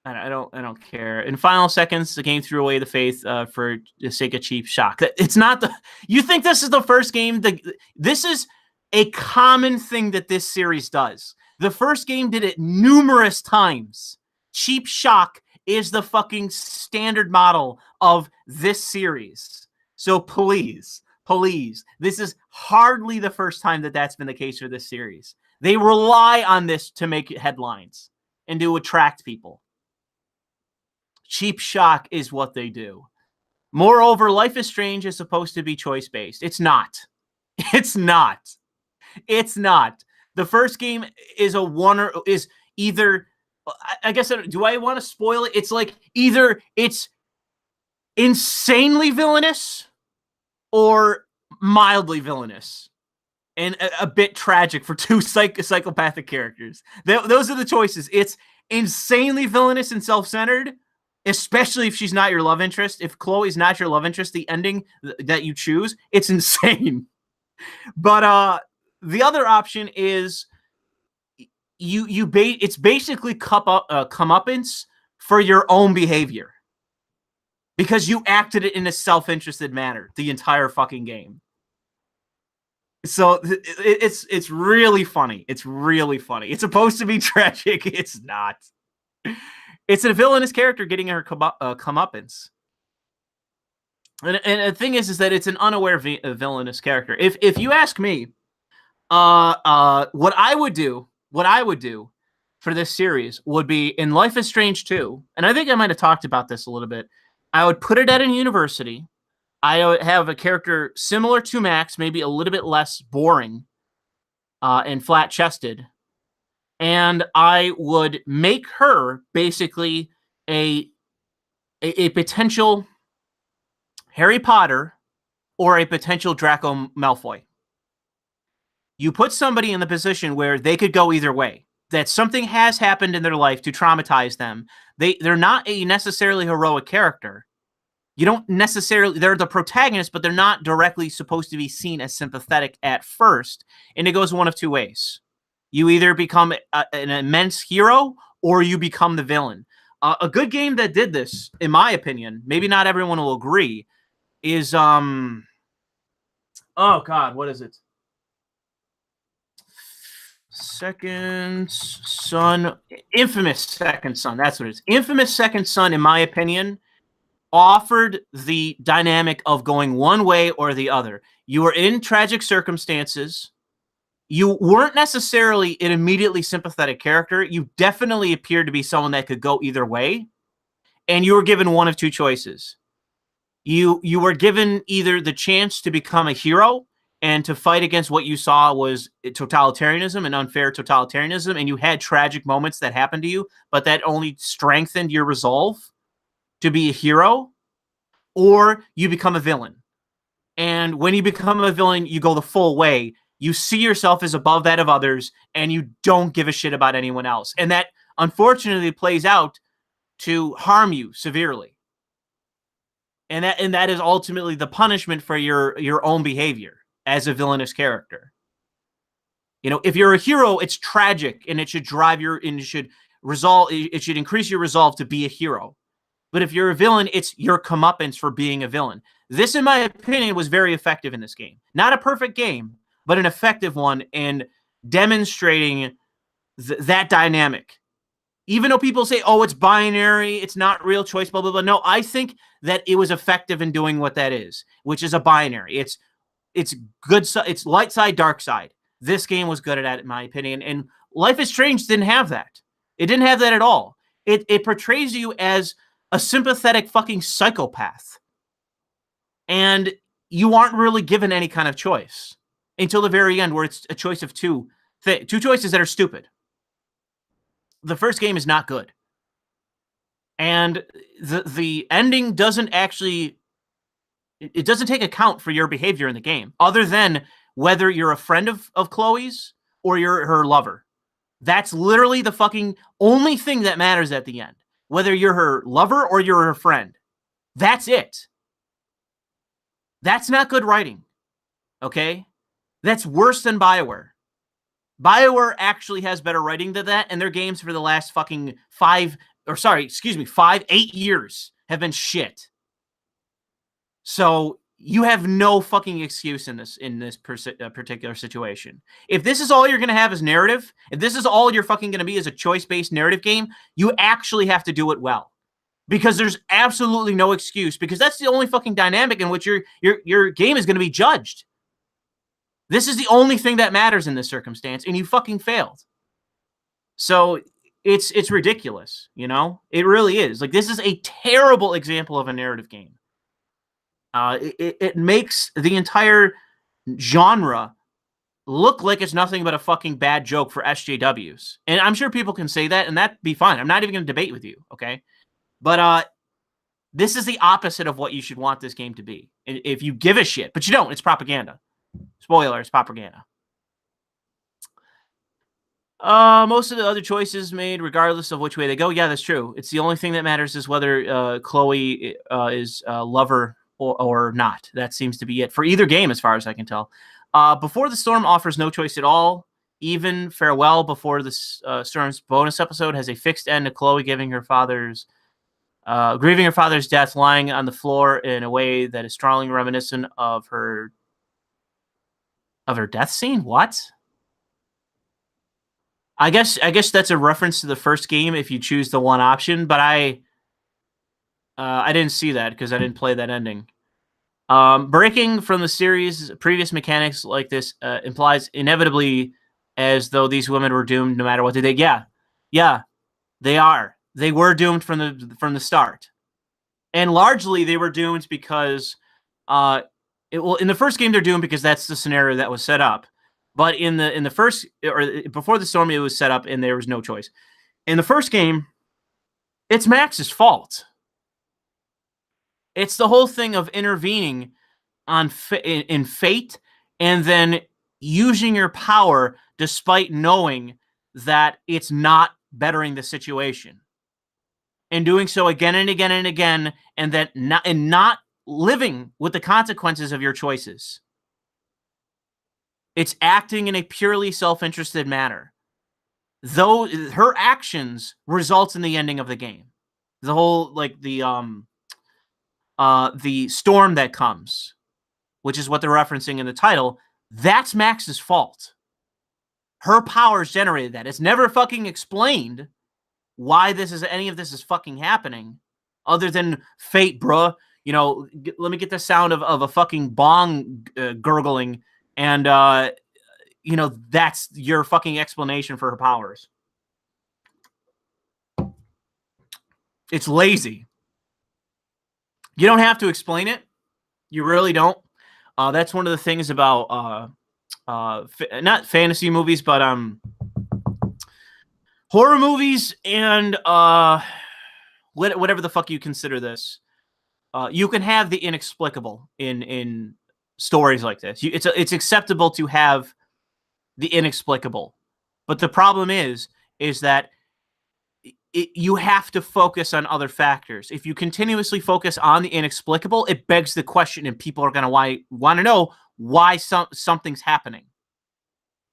don't care. In final seconds, the game threw away the faith for the sake of cheap shock. It's not the... You think this is the first game? This is a common thing that this series does. The first game did it numerous times. Cheap shock is the fucking standard model of this series. So please, this is hardly the first time that that's been the case for this series. They rely on this to make headlines and to attract people. Cheap shock is what they do. Moreover, Life is Strange is supposed to be choice-based. It's not. It's not. It's not. The first game is either... I guess, do I want to spoil it? It's like either it's insanely villainous or mildly villainous and a bit tragic for two psychopathic characters. Those are the choices. It's insanely villainous and self-centered, especially if she's not your love interest. If Chloe's not your love interest, the ending that you choose, it's insane. But the other option is... it's basically comeuppance for your own behavior because you acted it in a self-interested manner the entire fucking game. So it's really funny. It's really funny. It's supposed to be tragic. It's not. It's a villainous character getting her comeuppance. And the thing is that it's an unaware villainous character. If you ask me, what I would do for this series would be in Life is Strange 2, and I think I might have talked about this a little bit. I would put it at a university. I have a character similar to Max, maybe a little bit less boring and flat-chested, and I would make her basically a potential Harry Potter or a potential Draco Malfoy. You put somebody in the position where they could go either way, that something has happened in their life to traumatize them. They're not a necessarily heroic character. You don't necessarily, they're the protagonist, but they're not directly supposed to be seen as sympathetic at first. And it goes one of two ways. You either become an immense hero or you become the villain. A good game that did this, in my opinion, maybe not everyone will agree, is oh God, what is it? Second Son, Infamous Second Son. That's what it is. Infamous Second Son, in my opinion, offered the dynamic of going one way or the other. You were in tragic circumstances. You weren't necessarily an immediately sympathetic character. You definitely appeared to be someone that could go either way. And you were given one of two choices. You were given either the chance to become a hero and to fight against what you saw was totalitarianism and unfair totalitarianism, and you had tragic moments that happened to you, but that only strengthened your resolve to be a hero, or you become a villain. And when you become a villain, you go the full way. You see yourself as above that of others, and you don't give a shit about anyone else. And that, unfortunately, plays out to harm you severely. And that is ultimately the punishment for your own behavior as a villainous character. You know, if you're a hero, it's tragic, and it should drive it should increase your resolve to be a hero. But if you're a villain, it's your comeuppance for being a villain. This, in my opinion, was very effective in this game. Not a perfect game, but an effective one in demonstrating that dynamic. Even though people say, oh, it's binary, it's not real choice, blah, blah, blah. No, I think that it was effective in doing what that is, which is a binary. It's good, it's light side, dark side. This game was good at that, in my opinion. And Life is Strange didn't have that. It didn't have that at all. It portrays you as a sympathetic fucking psychopath. And you aren't really given any kind of choice until the very end, where it's a choice of two choices that are stupid. The first game is not good. And the ending doesn't actually, it doesn't take account for your behavior in the game, other than whether you're a friend of Chloe's or you're her lover. That's literally the fucking only thing that matters at the end. Whether you're her lover or you're her friend. That's it. That's not good writing. Okay? That's worse than BioWare. BioWare actually has better writing than that, and their games for the last fucking 8 years have been shit. So you have no fucking excuse in this particular situation. If this is all you're going to have as narrative, if this is all you're fucking going to be as a choice-based narrative game, you actually have to do it well. Because there's absolutely no excuse, because that's the only fucking dynamic in which your game is going to be judged. This is the only thing that matters in this circumstance, and you fucking failed. So it's ridiculous, you know? It really is. Like, this is a terrible example of a narrative game. It makes the entire genre look like it's nothing but a fucking bad joke for SJWs. And I'm sure people can say that, and that'd be fine. I'm not even going to debate with you, okay? But this is the opposite of what you should want this game to be. If you give a shit. But you don't. It's propaganda. Spoiler, it's propaganda. Most of the other choices made, regardless of which way they go, yeah, that's true. It's the only thing that matters is whether Chloe is a lover or not. That seems to be it for either game, as far as I can tell. Before the Storm offers no choice at all. Even Farewell Before the Storm's bonus episode has a fixed end to Chloe grieving her father's death, lying on the floor in a way that is strongly reminiscent of her death scene. What? I guess that's a reference to the first game if you choose the one option, but I didn't see that because I didn't play that ending. Breaking from the series' previous mechanics like this implies inevitably as though these women were doomed no matter what they did. Yeah, they are. They were doomed from the start. And largely they were doomed because Well, in the first game they're doomed because that's the scenario that was set up. But in the first, or before the storm, it was set up and there was no choice. In the first game, it's Max's fault. It's the whole thing of intervening on in fate and then using your power despite knowing that it's not bettering the situation, and doing so again and again and again, and then not living with the consequences of your choices. It's acting in a purely self-interested manner. Though her actions results in the ending of the game. The whole, like, the storm that comes, which is what they're referencing in the title, that's Max's fault. Her powers generated that. It's never fucking explained why any of this is fucking happening, other than fate, bruh. You know, let me get the sound of a fucking bong gurgling, and you know, that's your fucking explanation for her powers. It's lazy. You don't have to explain it. You really don't. That's one of the things about not fantasy movies, but horror movies and whatever the fuck you consider this. You can have the inexplicable in stories like this. It's acceptable to have the inexplicable, but the problem is that you have to focus on other factors. If you continuously focus on the inexplicable, it begs the question, and people are going to want to know why something's happening.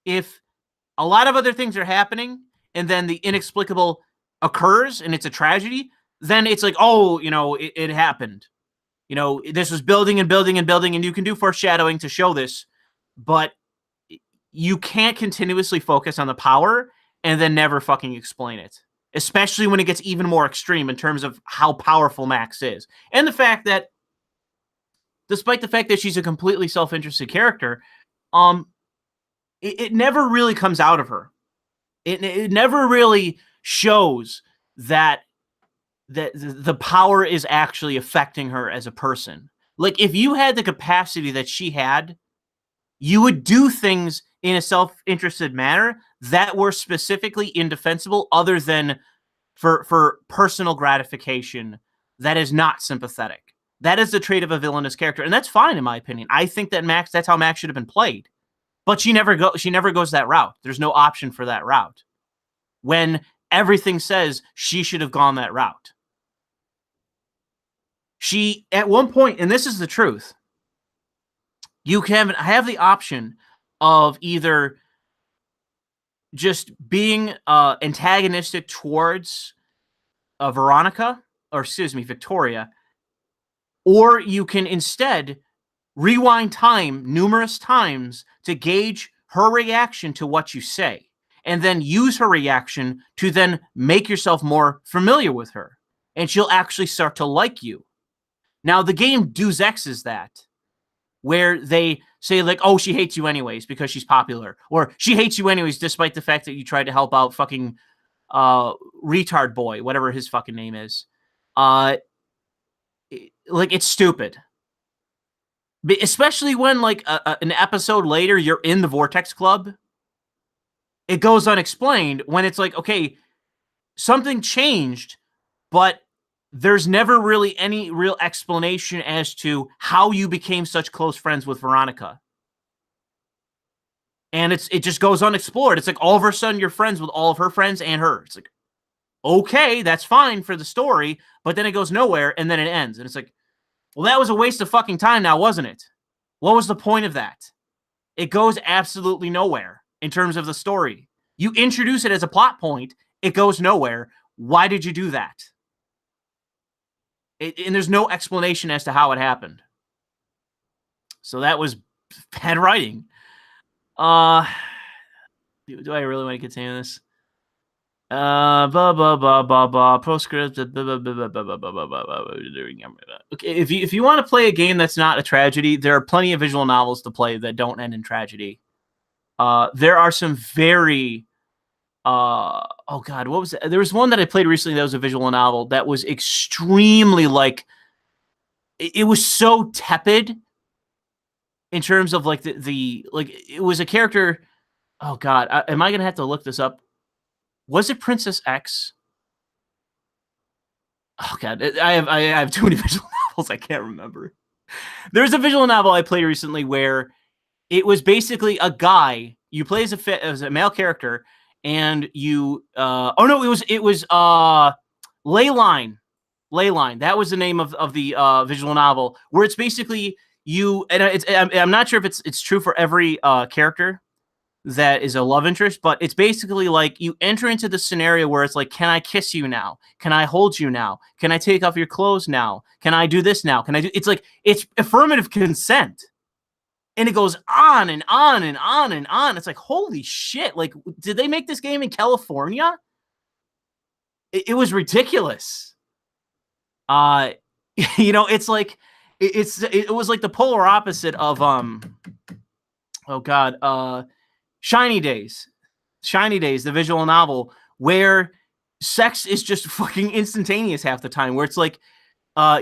If a lot of other things are happening, and then the inexplicable occurs, and it's a tragedy, then it's like, oh, you know, it happened. You know, this was building and building and building, and you can do foreshadowing to show this, but you can't continuously focus on the power and then never fucking explain it. Especially when it gets even more extreme in terms of how powerful Max is. And the fact that, despite the fact that she's a completely self-interested character, it never really comes out of her. It never really shows that the power is actually affecting her as a person. Like, if you had the capacity that she had, you would do things in a self-interested manner that were specifically indefensible, other than for personal gratification that is not sympathetic. That is the trait of a villainous character, and that's fine in my opinion. I think that that's how Max should have been played. But she never goes that route. There's no option for that route, when everything says she should have gone that route. She, at one point, and this is the truth, you can have the option of either just being antagonistic towards Victoria, or you can instead rewind time numerous times to gauge her reaction to what you say, and then use her reaction to then make yourself more familiar with her, and she'll actually start to like you. Now, the game Deus Ex is that, where they say, like, oh, she hates you anyways because she's popular, or she hates you anyways despite the fact that you tried to help out fucking retard boy, whatever his fucking name is. Like, it's stupid. Especially when, like, an episode later, you're in the Vortex Club. It goes unexplained, when it's like, okay, something changed, but there's never really any real explanation as to how you became such close friends with Veronica. And it just goes unexplored. It's like, all of a sudden you're friends with all of her friends and her. It's like, okay, that's fine for the story, but then it goes nowhere, and then it ends. And it's like, well, that was a waste of fucking time now, wasn't it? What was the point of that? It goes absolutely nowhere in terms of the story. You introduce it as a plot point, it goes nowhere. Why did you do that? And there's no explanation as to how it happened. So that was bad writing. Do I really want to continue this? Postscript. Okay, if you want to play a game that's not a tragedy, there are plenty of visual novels to play that don't end in tragedy. There are some very oh god, what was it? There was one that I played recently that was a visual novel that was extremely, like, it was so tepid in terms of like the like it was a character. Oh God, am I gonna have to look this up? Was it Princess X? Oh God, I have too many visual novels. I can't remember. There's a visual novel I played recently where it was basically a guy you play as a male character, and you. Oh no, it was Leyline. Leyline. That was the name of the visual novel, where it's basically you. And I'm not sure if it's true for every character that is a love interest, but it's basically like you enter into the scenario where it's like, can I kiss you now? Can I hold you now? Can I take off your clothes now? Can I do this now? Can I do? It's like it's affirmative consent. And it goes on and on and on and on. It's like, holy shit. Like, did they make this game in California? It was ridiculous. It's like it was like the polar opposite of oh God, Shiny Days, the visual novel, where sex is just fucking instantaneous half the time, where it's like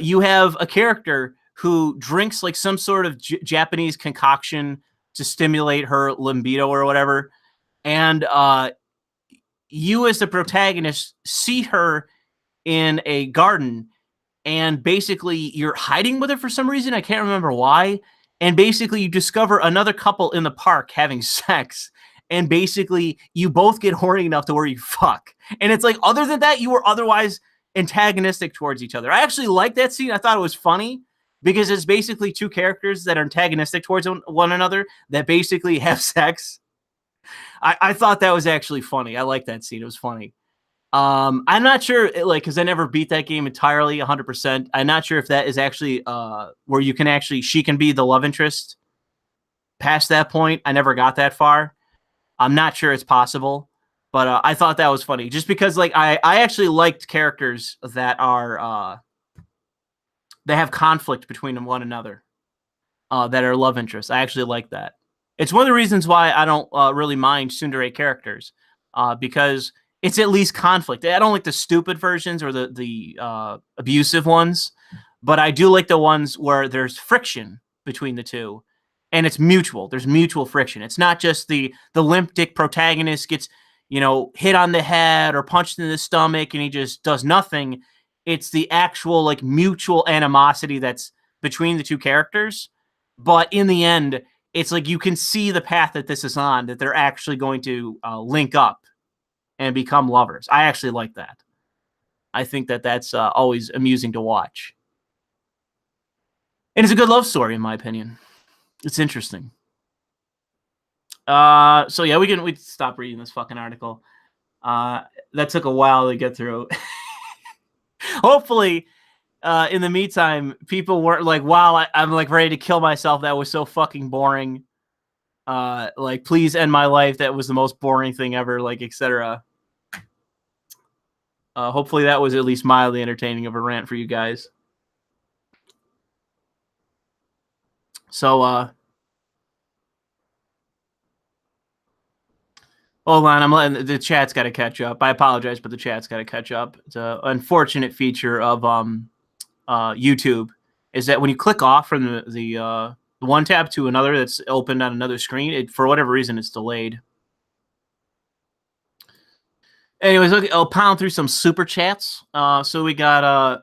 you have a character who drinks like some sort of Japanese concoction to stimulate her libido or whatever, and you as the protagonist see her in a garden, and basically you're hiding with her for some reason. I can't remember why. And basically you discover another couple in the park having sex, and basically you both get horny enough to where you fuck. And it's like, other than that, you were otherwise antagonistic towards each other. I actually liked that scene. I thought it was funny because it's basically two characters that are antagonistic towards one another that basically have sex. I thought that was actually funny. I liked that scene. It was funny. I'm not sure, like, because I never beat that game entirely 100%. I'm not sure if that is actually where you can actually, she can be the love interest past that point. I never got that far. I'm not sure it's possible, but I thought that was funny just because, like, I actually liked characters that are that have conflict between one another, that are love interests. I actually like that. It's one of the reasons why I don't really mind tsundere characters, because it's at least conflict. I don't like the stupid versions or the abusive ones, but I do like the ones where there's friction between the two, and it's mutual. There's mutual friction. It's not just the limp dick protagonist gets, hit on the head or punched in the stomach and he just does nothing. It's the actual like mutual animosity that's between the two characters. But in the end, it's like you can see the path that this is on, that they're actually going to link up and become lovers. I actually like that. I think that that's always amusing to watch. And it's a good love story, in my opinion. It's interesting. So yeah, we stop reading this fucking article. That took a while to get through. Hopefully, in the meantime, people weren't like, wow, I'm like ready to kill myself. That was so fucking boring. Like, please end my life. That was the most boring thing ever, like, etc. Hopefully that was at least mildly entertaining of a rant for you guys. So, hold on, I'm letting the chat's got to catch up. I apologize, but the chat's got to catch up. It's an unfortunate feature of YouTube is that when you click off from the one tab to another that's opened on another screen, for whatever reason it's delayed. Anyways, okay, I'll pound through some super chats. So we got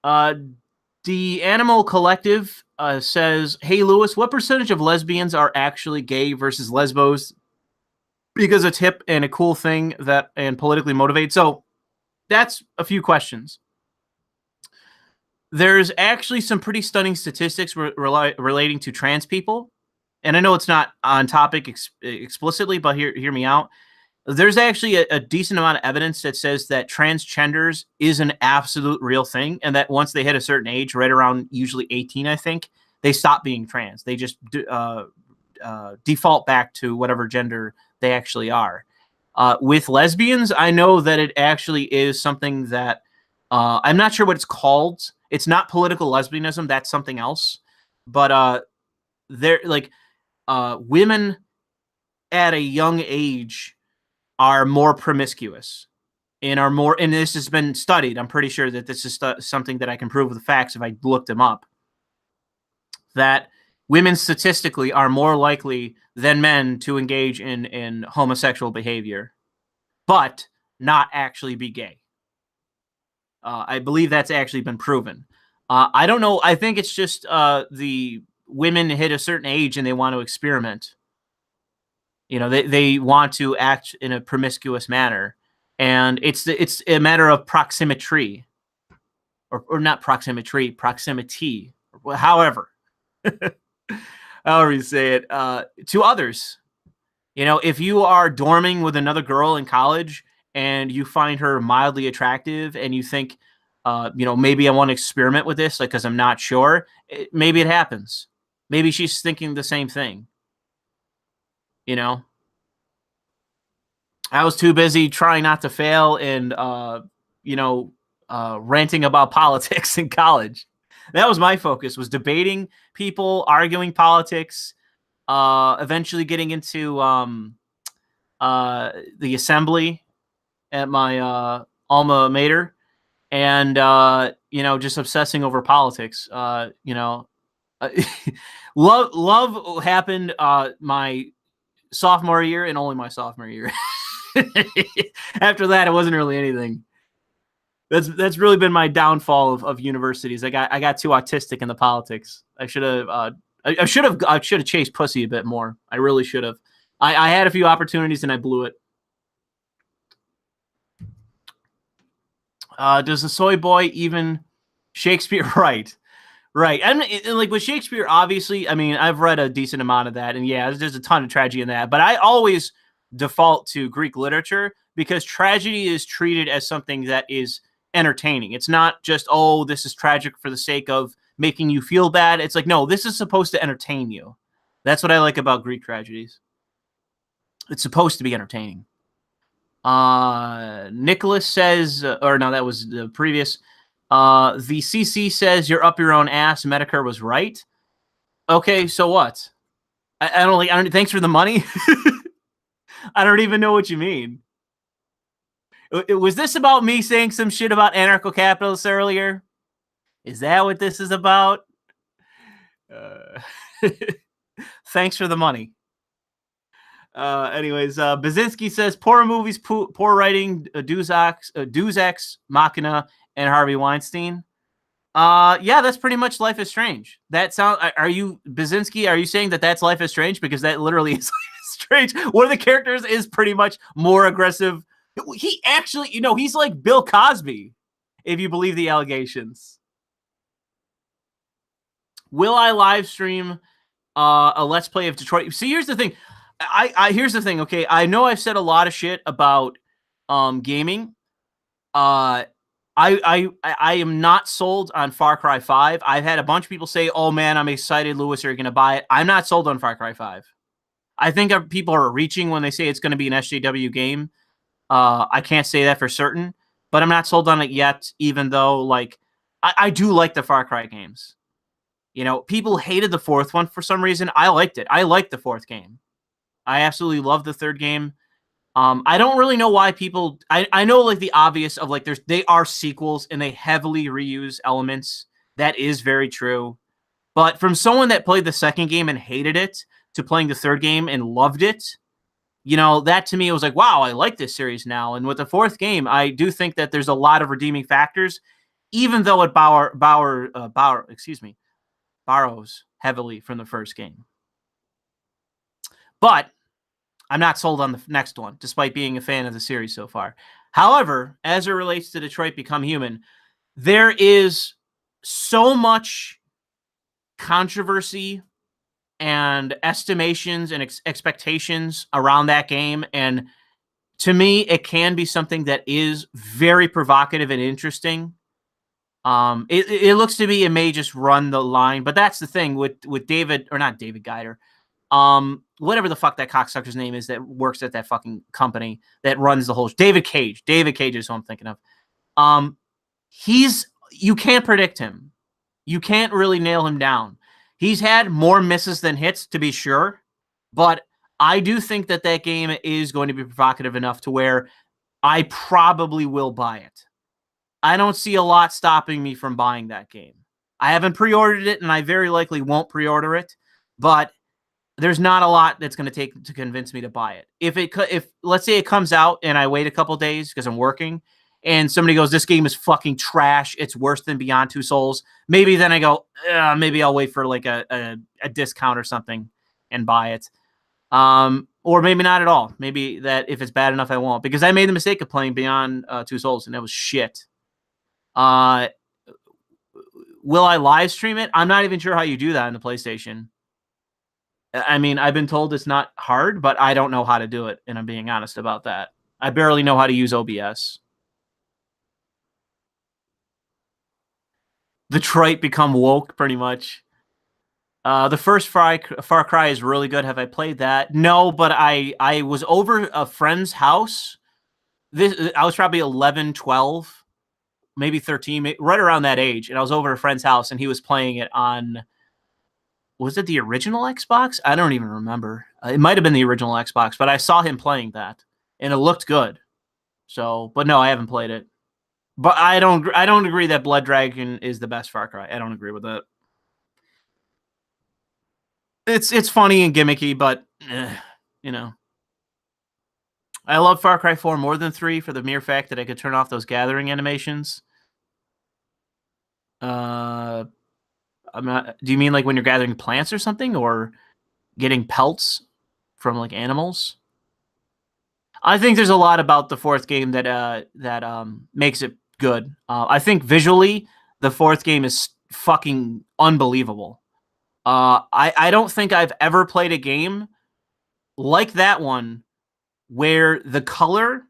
the Animal Collective says, "Hey Lewis, what percentage of lesbians are actually gay versus lesbos? Because it's hip and a cool thing and politically motivated." So that's a few questions. There's actually some pretty stunning statistics relating to trans people, and I know it's not on topic explicitly, but hear me out. There's actually a decent amount of evidence that says that transgenders is an absolute real thing, and that once they hit a certain age, right around usually 18, I think, they stop being trans. They just default back to whatever gender they actually are. With lesbians, I know that it actually is something that I'm not sure what it's called. It's not political lesbianism. That's something else. But they're like women at a young age are more promiscuous. and are more, and this has been studied. I'm pretty sure that this is something that I can prove with the facts if I looked them up. That women statistically are more likely than men to engage in homosexual behavior, but not actually be gay. I believe that's actually been proven. I don't know. I think it's just the women hit a certain age and they want to experiment. You know, they want to act in a promiscuous manner, and it's a matter of proximity, or not proximity, proximity, however, however you say it, to others. You know, if you are dorming with another girl in college and you find her mildly attractive and you think, you know, maybe I want to experiment with this, like, because I'm not sure, maybe it happens. Maybe she's thinking the same thing. You know, I was too busy trying not to fail and, you know, ranting about politics in college. That was my focus, was debating people, arguing politics, eventually getting into the assembly at my alma mater, and you know, just obsessing over politics. You know, love happened my sophomore year and only my sophomore year. After that, it wasn't really anything. That's really been my downfall of universities. I got too autistic in the politics. I should have I should have chased pussy a bit more. I really should have. I had a few opportunities and I blew it. Does the soy boy even Shakespeare? Right. And like with Shakespeare, obviously, I mean, I've read a decent amount of that, and yeah, there's a ton of tragedy in that. But I always default to Greek literature because tragedy is treated as something that is entertaining. It's not just, oh, this is tragic for the sake of making you feel bad. It's like, no, this is supposed to entertain you. That's what I like about Greek tragedies. It's supposed to be entertaining. Nicholas says, or no, that was the previous. The CC says you're up your own ass. Medicare was right. Okay, so what? I don't. Thanks for the money. I don't even know what you mean. Was this about me saying some shit about anarcho-capitalists earlier? Is that what this is about? Thanks for the money. Anyways, Bazinski says poor movies, poor writing, Deus Ex Machina, and Harvey Weinstein. Yeah, that's pretty much Life is Strange. That sound. Are you Bazinski? Are you saying that that's Life is Strange? Because that literally is Life is Strange. One of the characters is pretty much more aggressive. He actually, you know, he's like Bill Cosby, if you believe the allegations. Will I live stream a Let's Play of Detroit? See, here's the thing. Here's the thing. Okay, I know I've said a lot of shit about gaming. I am not sold on Far Cry 5. I've had a bunch of people say, "Oh man, I'm excited, Louis, are you going to buy it?" I'm not sold on Far Cry 5. I think people are reaching when they say it's going to be an SJW game. I can't say that for certain, but I'm not sold on it yet, even though, like, I do like the Far Cry games. You know, people hated the fourth one for some reason. I liked it. I liked the fourth game. I absolutely love the third game. I don't really know why people. I know, like, the obvious of, like, they are sequels and they heavily reuse elements. That is very true. But from someone that played the second game and hated it to playing the third game and loved it, you know, that to me was like, wow, I like this series now. And with the fourth game, I do think that there's a lot of redeeming factors, even though it borrows heavily from the first game. But I'm not sold on the next one, despite being a fan of the series so far. However, as it relates to Detroit Become Human, there is so much controversy and estimations and expectations around that game. And to me, it can be something that is very provocative and interesting. It looks to me it may just run the line, but that's the thing with David, or not David Gettr, whatever the fuck that cocksucker's name is that works at that fucking company that runs the whole David Cage is who I'm thinking of. You can't predict him. You can't really nail him down. He's had more misses than hits, to be sure, but I do think that game is going to be provocative enough to where I probably will buy it. I don't see a lot stopping me from buying that game. I haven't pre-ordered it, and I very likely won't pre-order it, but there's not a lot that's going to take to convince me to buy it. If let's say it comes out and I wait a couple days because I'm working, and somebody goes, "This game is fucking trash. It's worse than Beyond Two Souls." Maybe then I go, maybe I'll wait for like a discount or something and buy it. Or maybe not at all. Maybe that if it's bad enough, I won't, because I made the mistake of playing Beyond Two Souls and it was shit. Uh, will I live stream it? I'm not even sure how you do that on the PlayStation. I mean, I've been told it's not hard, but I don't know how to do it, and I'm being honest about that. I barely know how to use OBS. Detroit become woke, pretty much. The first Far Cry is really good. Have I played that? No, but I was over a friend's house. I was probably 11, 12, maybe 13, right around that age, and I was over a friend's house, and he was playing it on. Was it the original Xbox? I don't even remember. It might have been the original Xbox, but I saw him playing that, and it looked good. So, but no, I haven't played it. But I don't agree that Blood Dragon is the best Far Cry. I don't agree with that. It's funny and gimmicky, but you know. I love Far Cry 4 more than 3 for the mere fact that I could turn off those gathering animations. I'm not. Do you mean like when you're gathering plants or something, or getting pelts from like animals? I think there's a lot about the fourth game that makes it good. I think visually, the fourth game is fucking unbelievable. I don't think I've ever played a game like that one where the color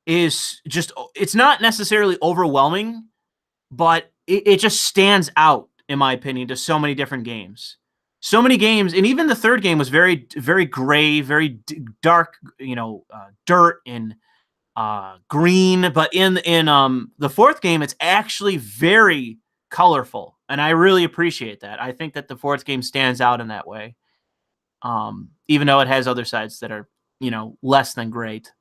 is just, it's not necessarily overwhelming, but it just stands out, in my opinion, to so many different games. So many games, and even the third game was very, very gray, very dark, dirt and green. But in the fourth game, it's actually very colorful, and I really appreciate that. I think that the fourth game stands out in that way, even though it has other sides that are less than great.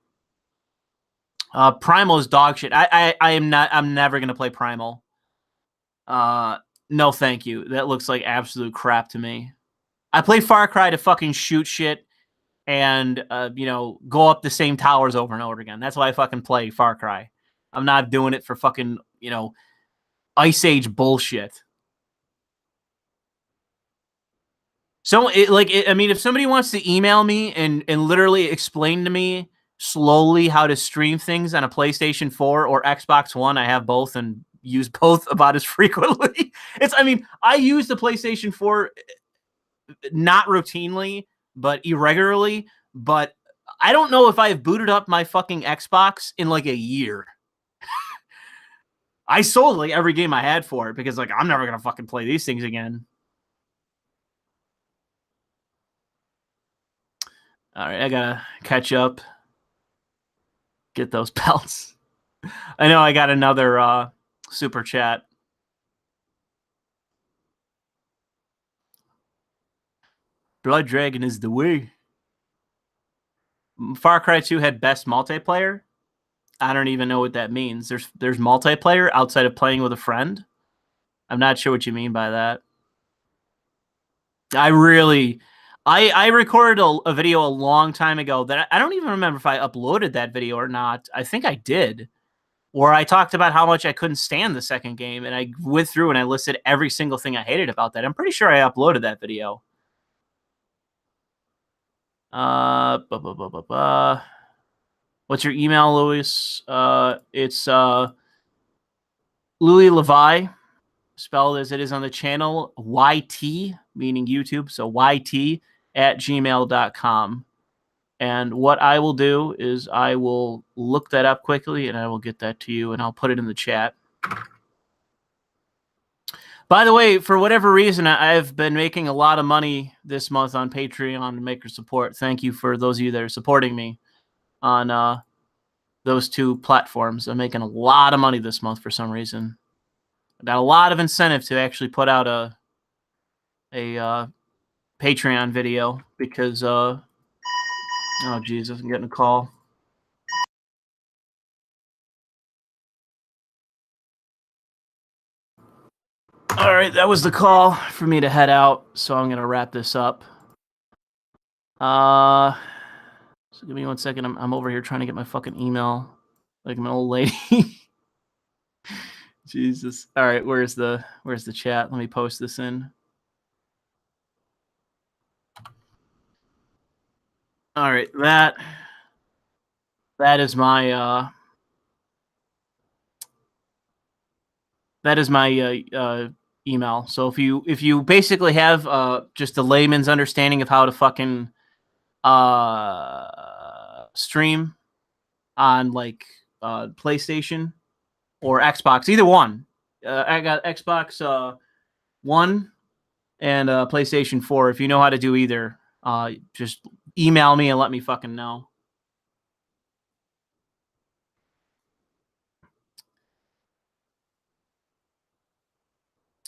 Primal is dog shit. I am not. I'm never gonna play Primal. No, thank you. That looks like absolute crap to me. I play Far Cry to fucking shoot shit and go up the same towers over and over again. That's why I fucking play Far Cry. I'm not doing it for fucking Ice Age bullshit. So I mean, if somebody wants to email me and literally explain to me slowly how to stream things on a PlayStation 4 or Xbox One, I have both and use both about as frequently. I mean, I use the PlayStation 4 not routinely, but irregularly. But I don't know if I've booted up my fucking Xbox in like a year. I sold like every game I had for it because like I'm never gonna fucking play these things again. All right, I gotta catch up, get those pelts. I know I got another super chat. Blood Dragon is the way. Far Cry 2 had best multiplayer. I don't even know what that means. There's multiplayer outside of playing with a friend. I'm not sure what you mean by that. I recorded a video a long time ago that I don't even remember if I uploaded that video or not. I think I did. Where I talked about how much I couldn't stand the second game, and I went through and I listed every single thing I hated about that. I'm pretty sure I uploaded that video. What's your email, Louis? It's Louis Le Vau, spelled as it is on the channel, YT, meaning YouTube, so YT@gmail.com. And what I will do is I will look that up quickly and I will get that to you and I'll put it in the chat. By the way, for whatever reason, I've been making a lot of money this month on Patreon and Maker Support. Thank you for those of you that are supporting me on those two platforms. I'm making a lot of money this month for some reason. I got a lot of incentive to actually put out a Patreon video because oh Jesus, I'm getting a call. All right, that was the call for me to head out, so I'm gonna wrap this up. So give me 1 second. I'm over here trying to get my fucking email, like I'm an old lady. Jesus. All right, where's the chat? Let me post this in. All right, that is my email. So if you basically have just a layman's understanding of how to fucking stream on like PlayStation or Xbox, either one. I got Xbox One and PlayStation 4. If you know how to do either, just email me and let me fucking know.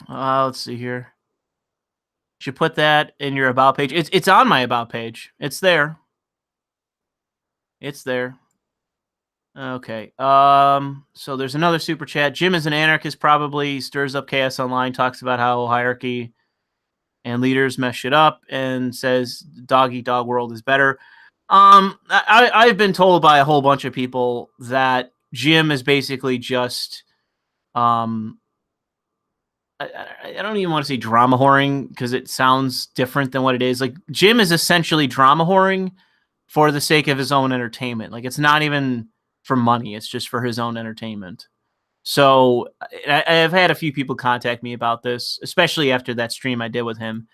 Let's see here. You should put that in your about page. It's on my about page. It's there. It's there. Okay. So there's another super chat. Jim is an anarchist, probably stirs up chaos online, talks about how hierarchy and leaders mess shit up, and says dog eat dog world is better. I've been told by a whole bunch of people that Jim is basically just I don't even want to say drama whoring because it sounds different than what it is. Like, Jim is essentially drama whoring for the sake of his own entertainment. Like, it's not even for money. It's just for his own entertainment. So I've had a few people contact me about this, especially after that stream I did with him.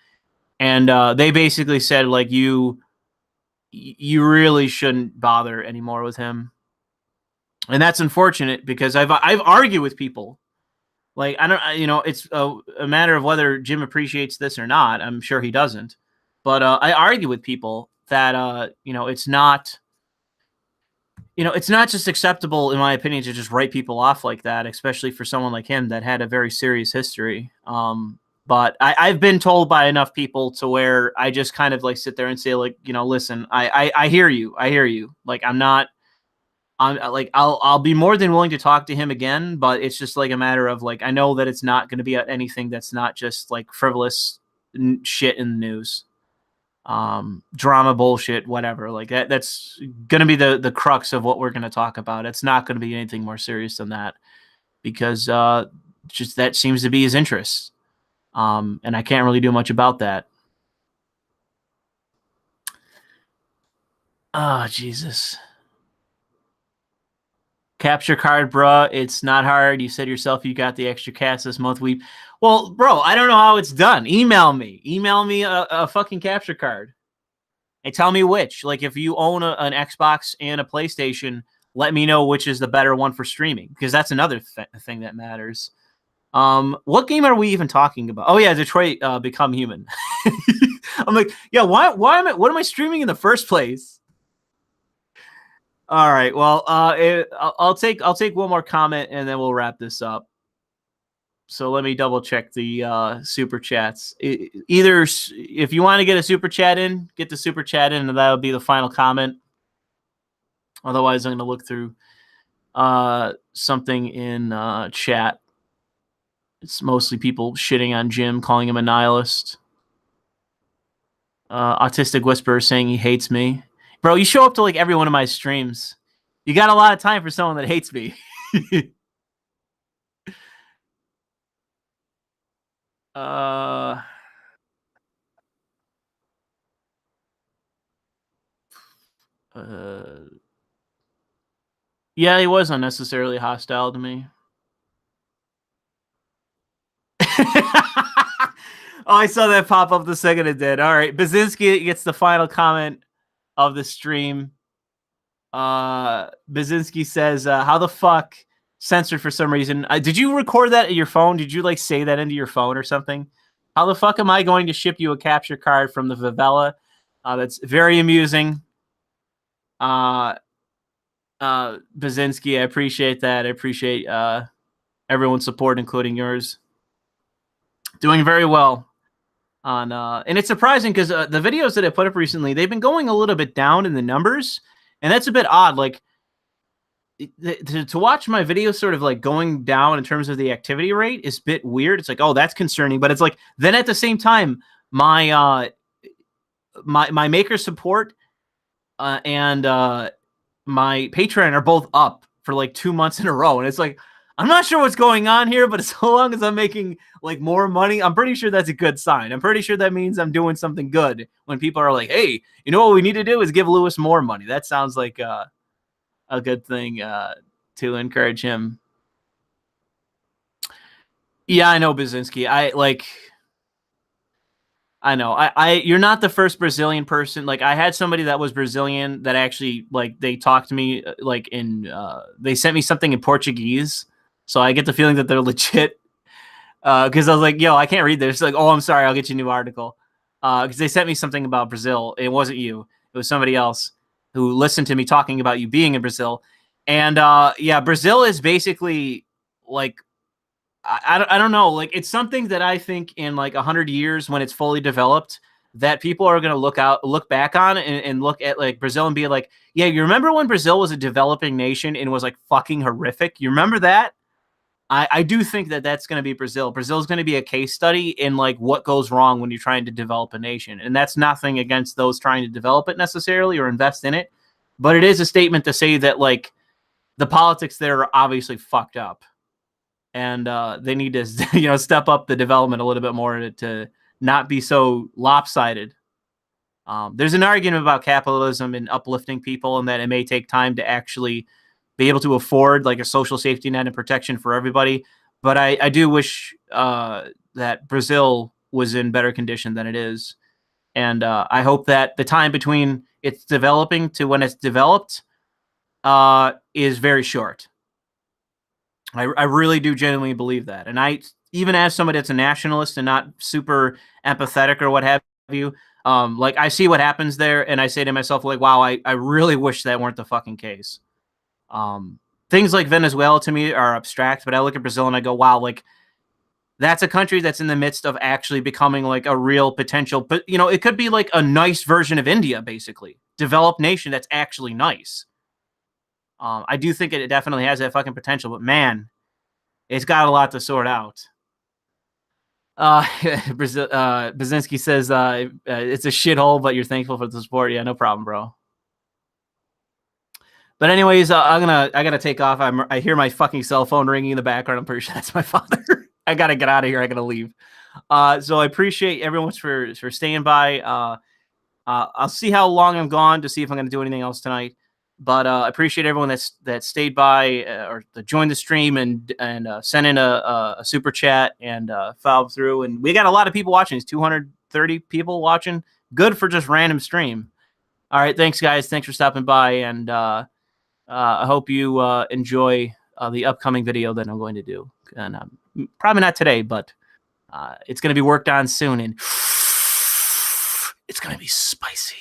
And they basically said, like, you really shouldn't bother anymore with him. And that's unfortunate because I've argued with people. Like, I don't, it's a matter of whether Jim appreciates this or not. I'm sure he doesn't. But I argue with people that, it's not, it's not just acceptable, in my opinion, to just write people off like that, especially for someone like him that had a very serious history. But I've been told by enough people to where I just kind of like sit there and say, like, listen, I hear you. I hear you. Like, I'll be more than willing to talk to him again, but it's just like a matter of like, I know that it's not going to be anything that's not just like frivolous shit in the news, drama bullshit, whatever. Like that's going to be the crux of what we're going to talk about. It's not going to be anything more serious than that because just that seems to be his interest. And I can't really do much about that. Oh, Jesus. Capture card, bruh. It's not hard. You said yourself you got the extra cast this month. Well, bro, I don't know how it's done. Email me. Email me a fucking capture card. And tell me which. Like, if you own an Xbox and a PlayStation, let me know which is the better one for streaming. Because that's another thing that matters. What game are we even talking about? Oh, yeah, Detroit Become Human. I'm like, yeah, what am I streaming in the first place? All right. Well, I'll take one more comment and then we'll wrap this up. So let me double check the super chats. Either if you want to get a super chat in, get the super chat in, and that'll be the final comment. Otherwise, I'm going to look through something in chat. It's mostly people shitting on Jim, calling him a nihilist. Autistic Whisperer saying he hates me. Bro, you show up to like every one of my streams. You got a lot of time for someone that hates me. Yeah, he was unnecessarily hostile to me. Oh, I saw that pop up the second it did. All right, Bazinski gets the final comment of the stream. Bazinski says, how the fuck censored for some reason? Did you record that at your phone? Did you like say that into your phone or something? How the fuck am I going to ship you a capture card from the favela? That's very amusing. Bazinski, I appreciate that. I appreciate everyone's support, including yours. Doing very well on and it's surprising because the videos that I put up recently, they've been going a little bit down in the numbers, and that's a bit odd. Like, to watch my videos sort of like going down in terms of the activity rate is a bit weird. It's like, oh, that's concerning, but it's like then at the same time, my my maker support and my Patreon are both up for like 2 months in a row, and it's like I'm not sure what's going on here, but so long as I'm making like more money, I'm pretty sure that's a good sign. I'm pretty sure that means I'm doing something good when people are like, hey, you know what we need to do is give Louis more money. That sounds like a good thing to encourage him. Yeah, I know, Baczynski. I know. You're not the first Brazilian person. Like, I had somebody that was Brazilian that actually, like, they talked to me, like, they sent me something in Portuguese. So I get the feeling that they're legit. Because I was like, yo, I can't read this. Like, oh, I'm sorry. I'll get you a new article. Because they sent me something about Brazil. It wasn't you. It was somebody else who listened to me talking about you being in Brazil. And, yeah, Brazil is basically, like, I don't know. Like, it's something that I think in like 100 years when it's fully developed, that people are going to look back on and look at like Brazil and be like, yeah, you remember when Brazil was a developing nation and was like fucking horrific? You remember that? I do think that that's going to be Brazil. Brazil is going to be a case study in like what goes wrong when you're trying to develop a nation. And that's nothing against those trying to develop it necessarily or invest in it. But it is a statement to say that like the politics there are obviously fucked up. And they need to, step up the development a little bit more to not be so lopsided. There's an argument about capitalism and uplifting people, and that it may take time to actually be able to afford like a social safety net and protection for everybody. But I do wish that Brazil was in better condition than it is, and I hope that the time between it's developing to when it's developed is very short. I really do genuinely believe that. And I, even as somebody that's a nationalist and not super empathetic or what have you, like I see what happens there and I say to myself, like, wow, I really wish that weren't the fucking case. Things like Venezuela to me are abstract, but I look at Brazil and I go, wow, like that's a country that's in the midst of actually becoming like a real potential, but it could be like a nice version of India, basically. Developed nation that's actually nice. I do think it definitely has that fucking potential, but man, it's got a lot to sort out. Baczynski says it's a shithole, but you're thankful for the support. Yeah, no problem, bro. But anyways, I gotta take off. I hear my fucking cell phone ringing in the background. I'm pretty sure that's my father. I gotta get out of here. I gotta leave. So I appreciate everyone for staying by. I'll see how long I'm gone to see if I'm gonna do anything else tonight. But I appreciate everyone that stayed by or that joined the stream and sent in a super chat and followed through. And we got a lot of people watching. It's 230 people watching. Good for just random stream. All right, thanks guys. Thanks for stopping by, and I hope you enjoy the upcoming video that I'm going to do. And probably not today, but it's going to be worked on soon, and it's going to be spicy.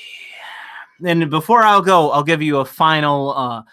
And before I'll go, I'll give you a final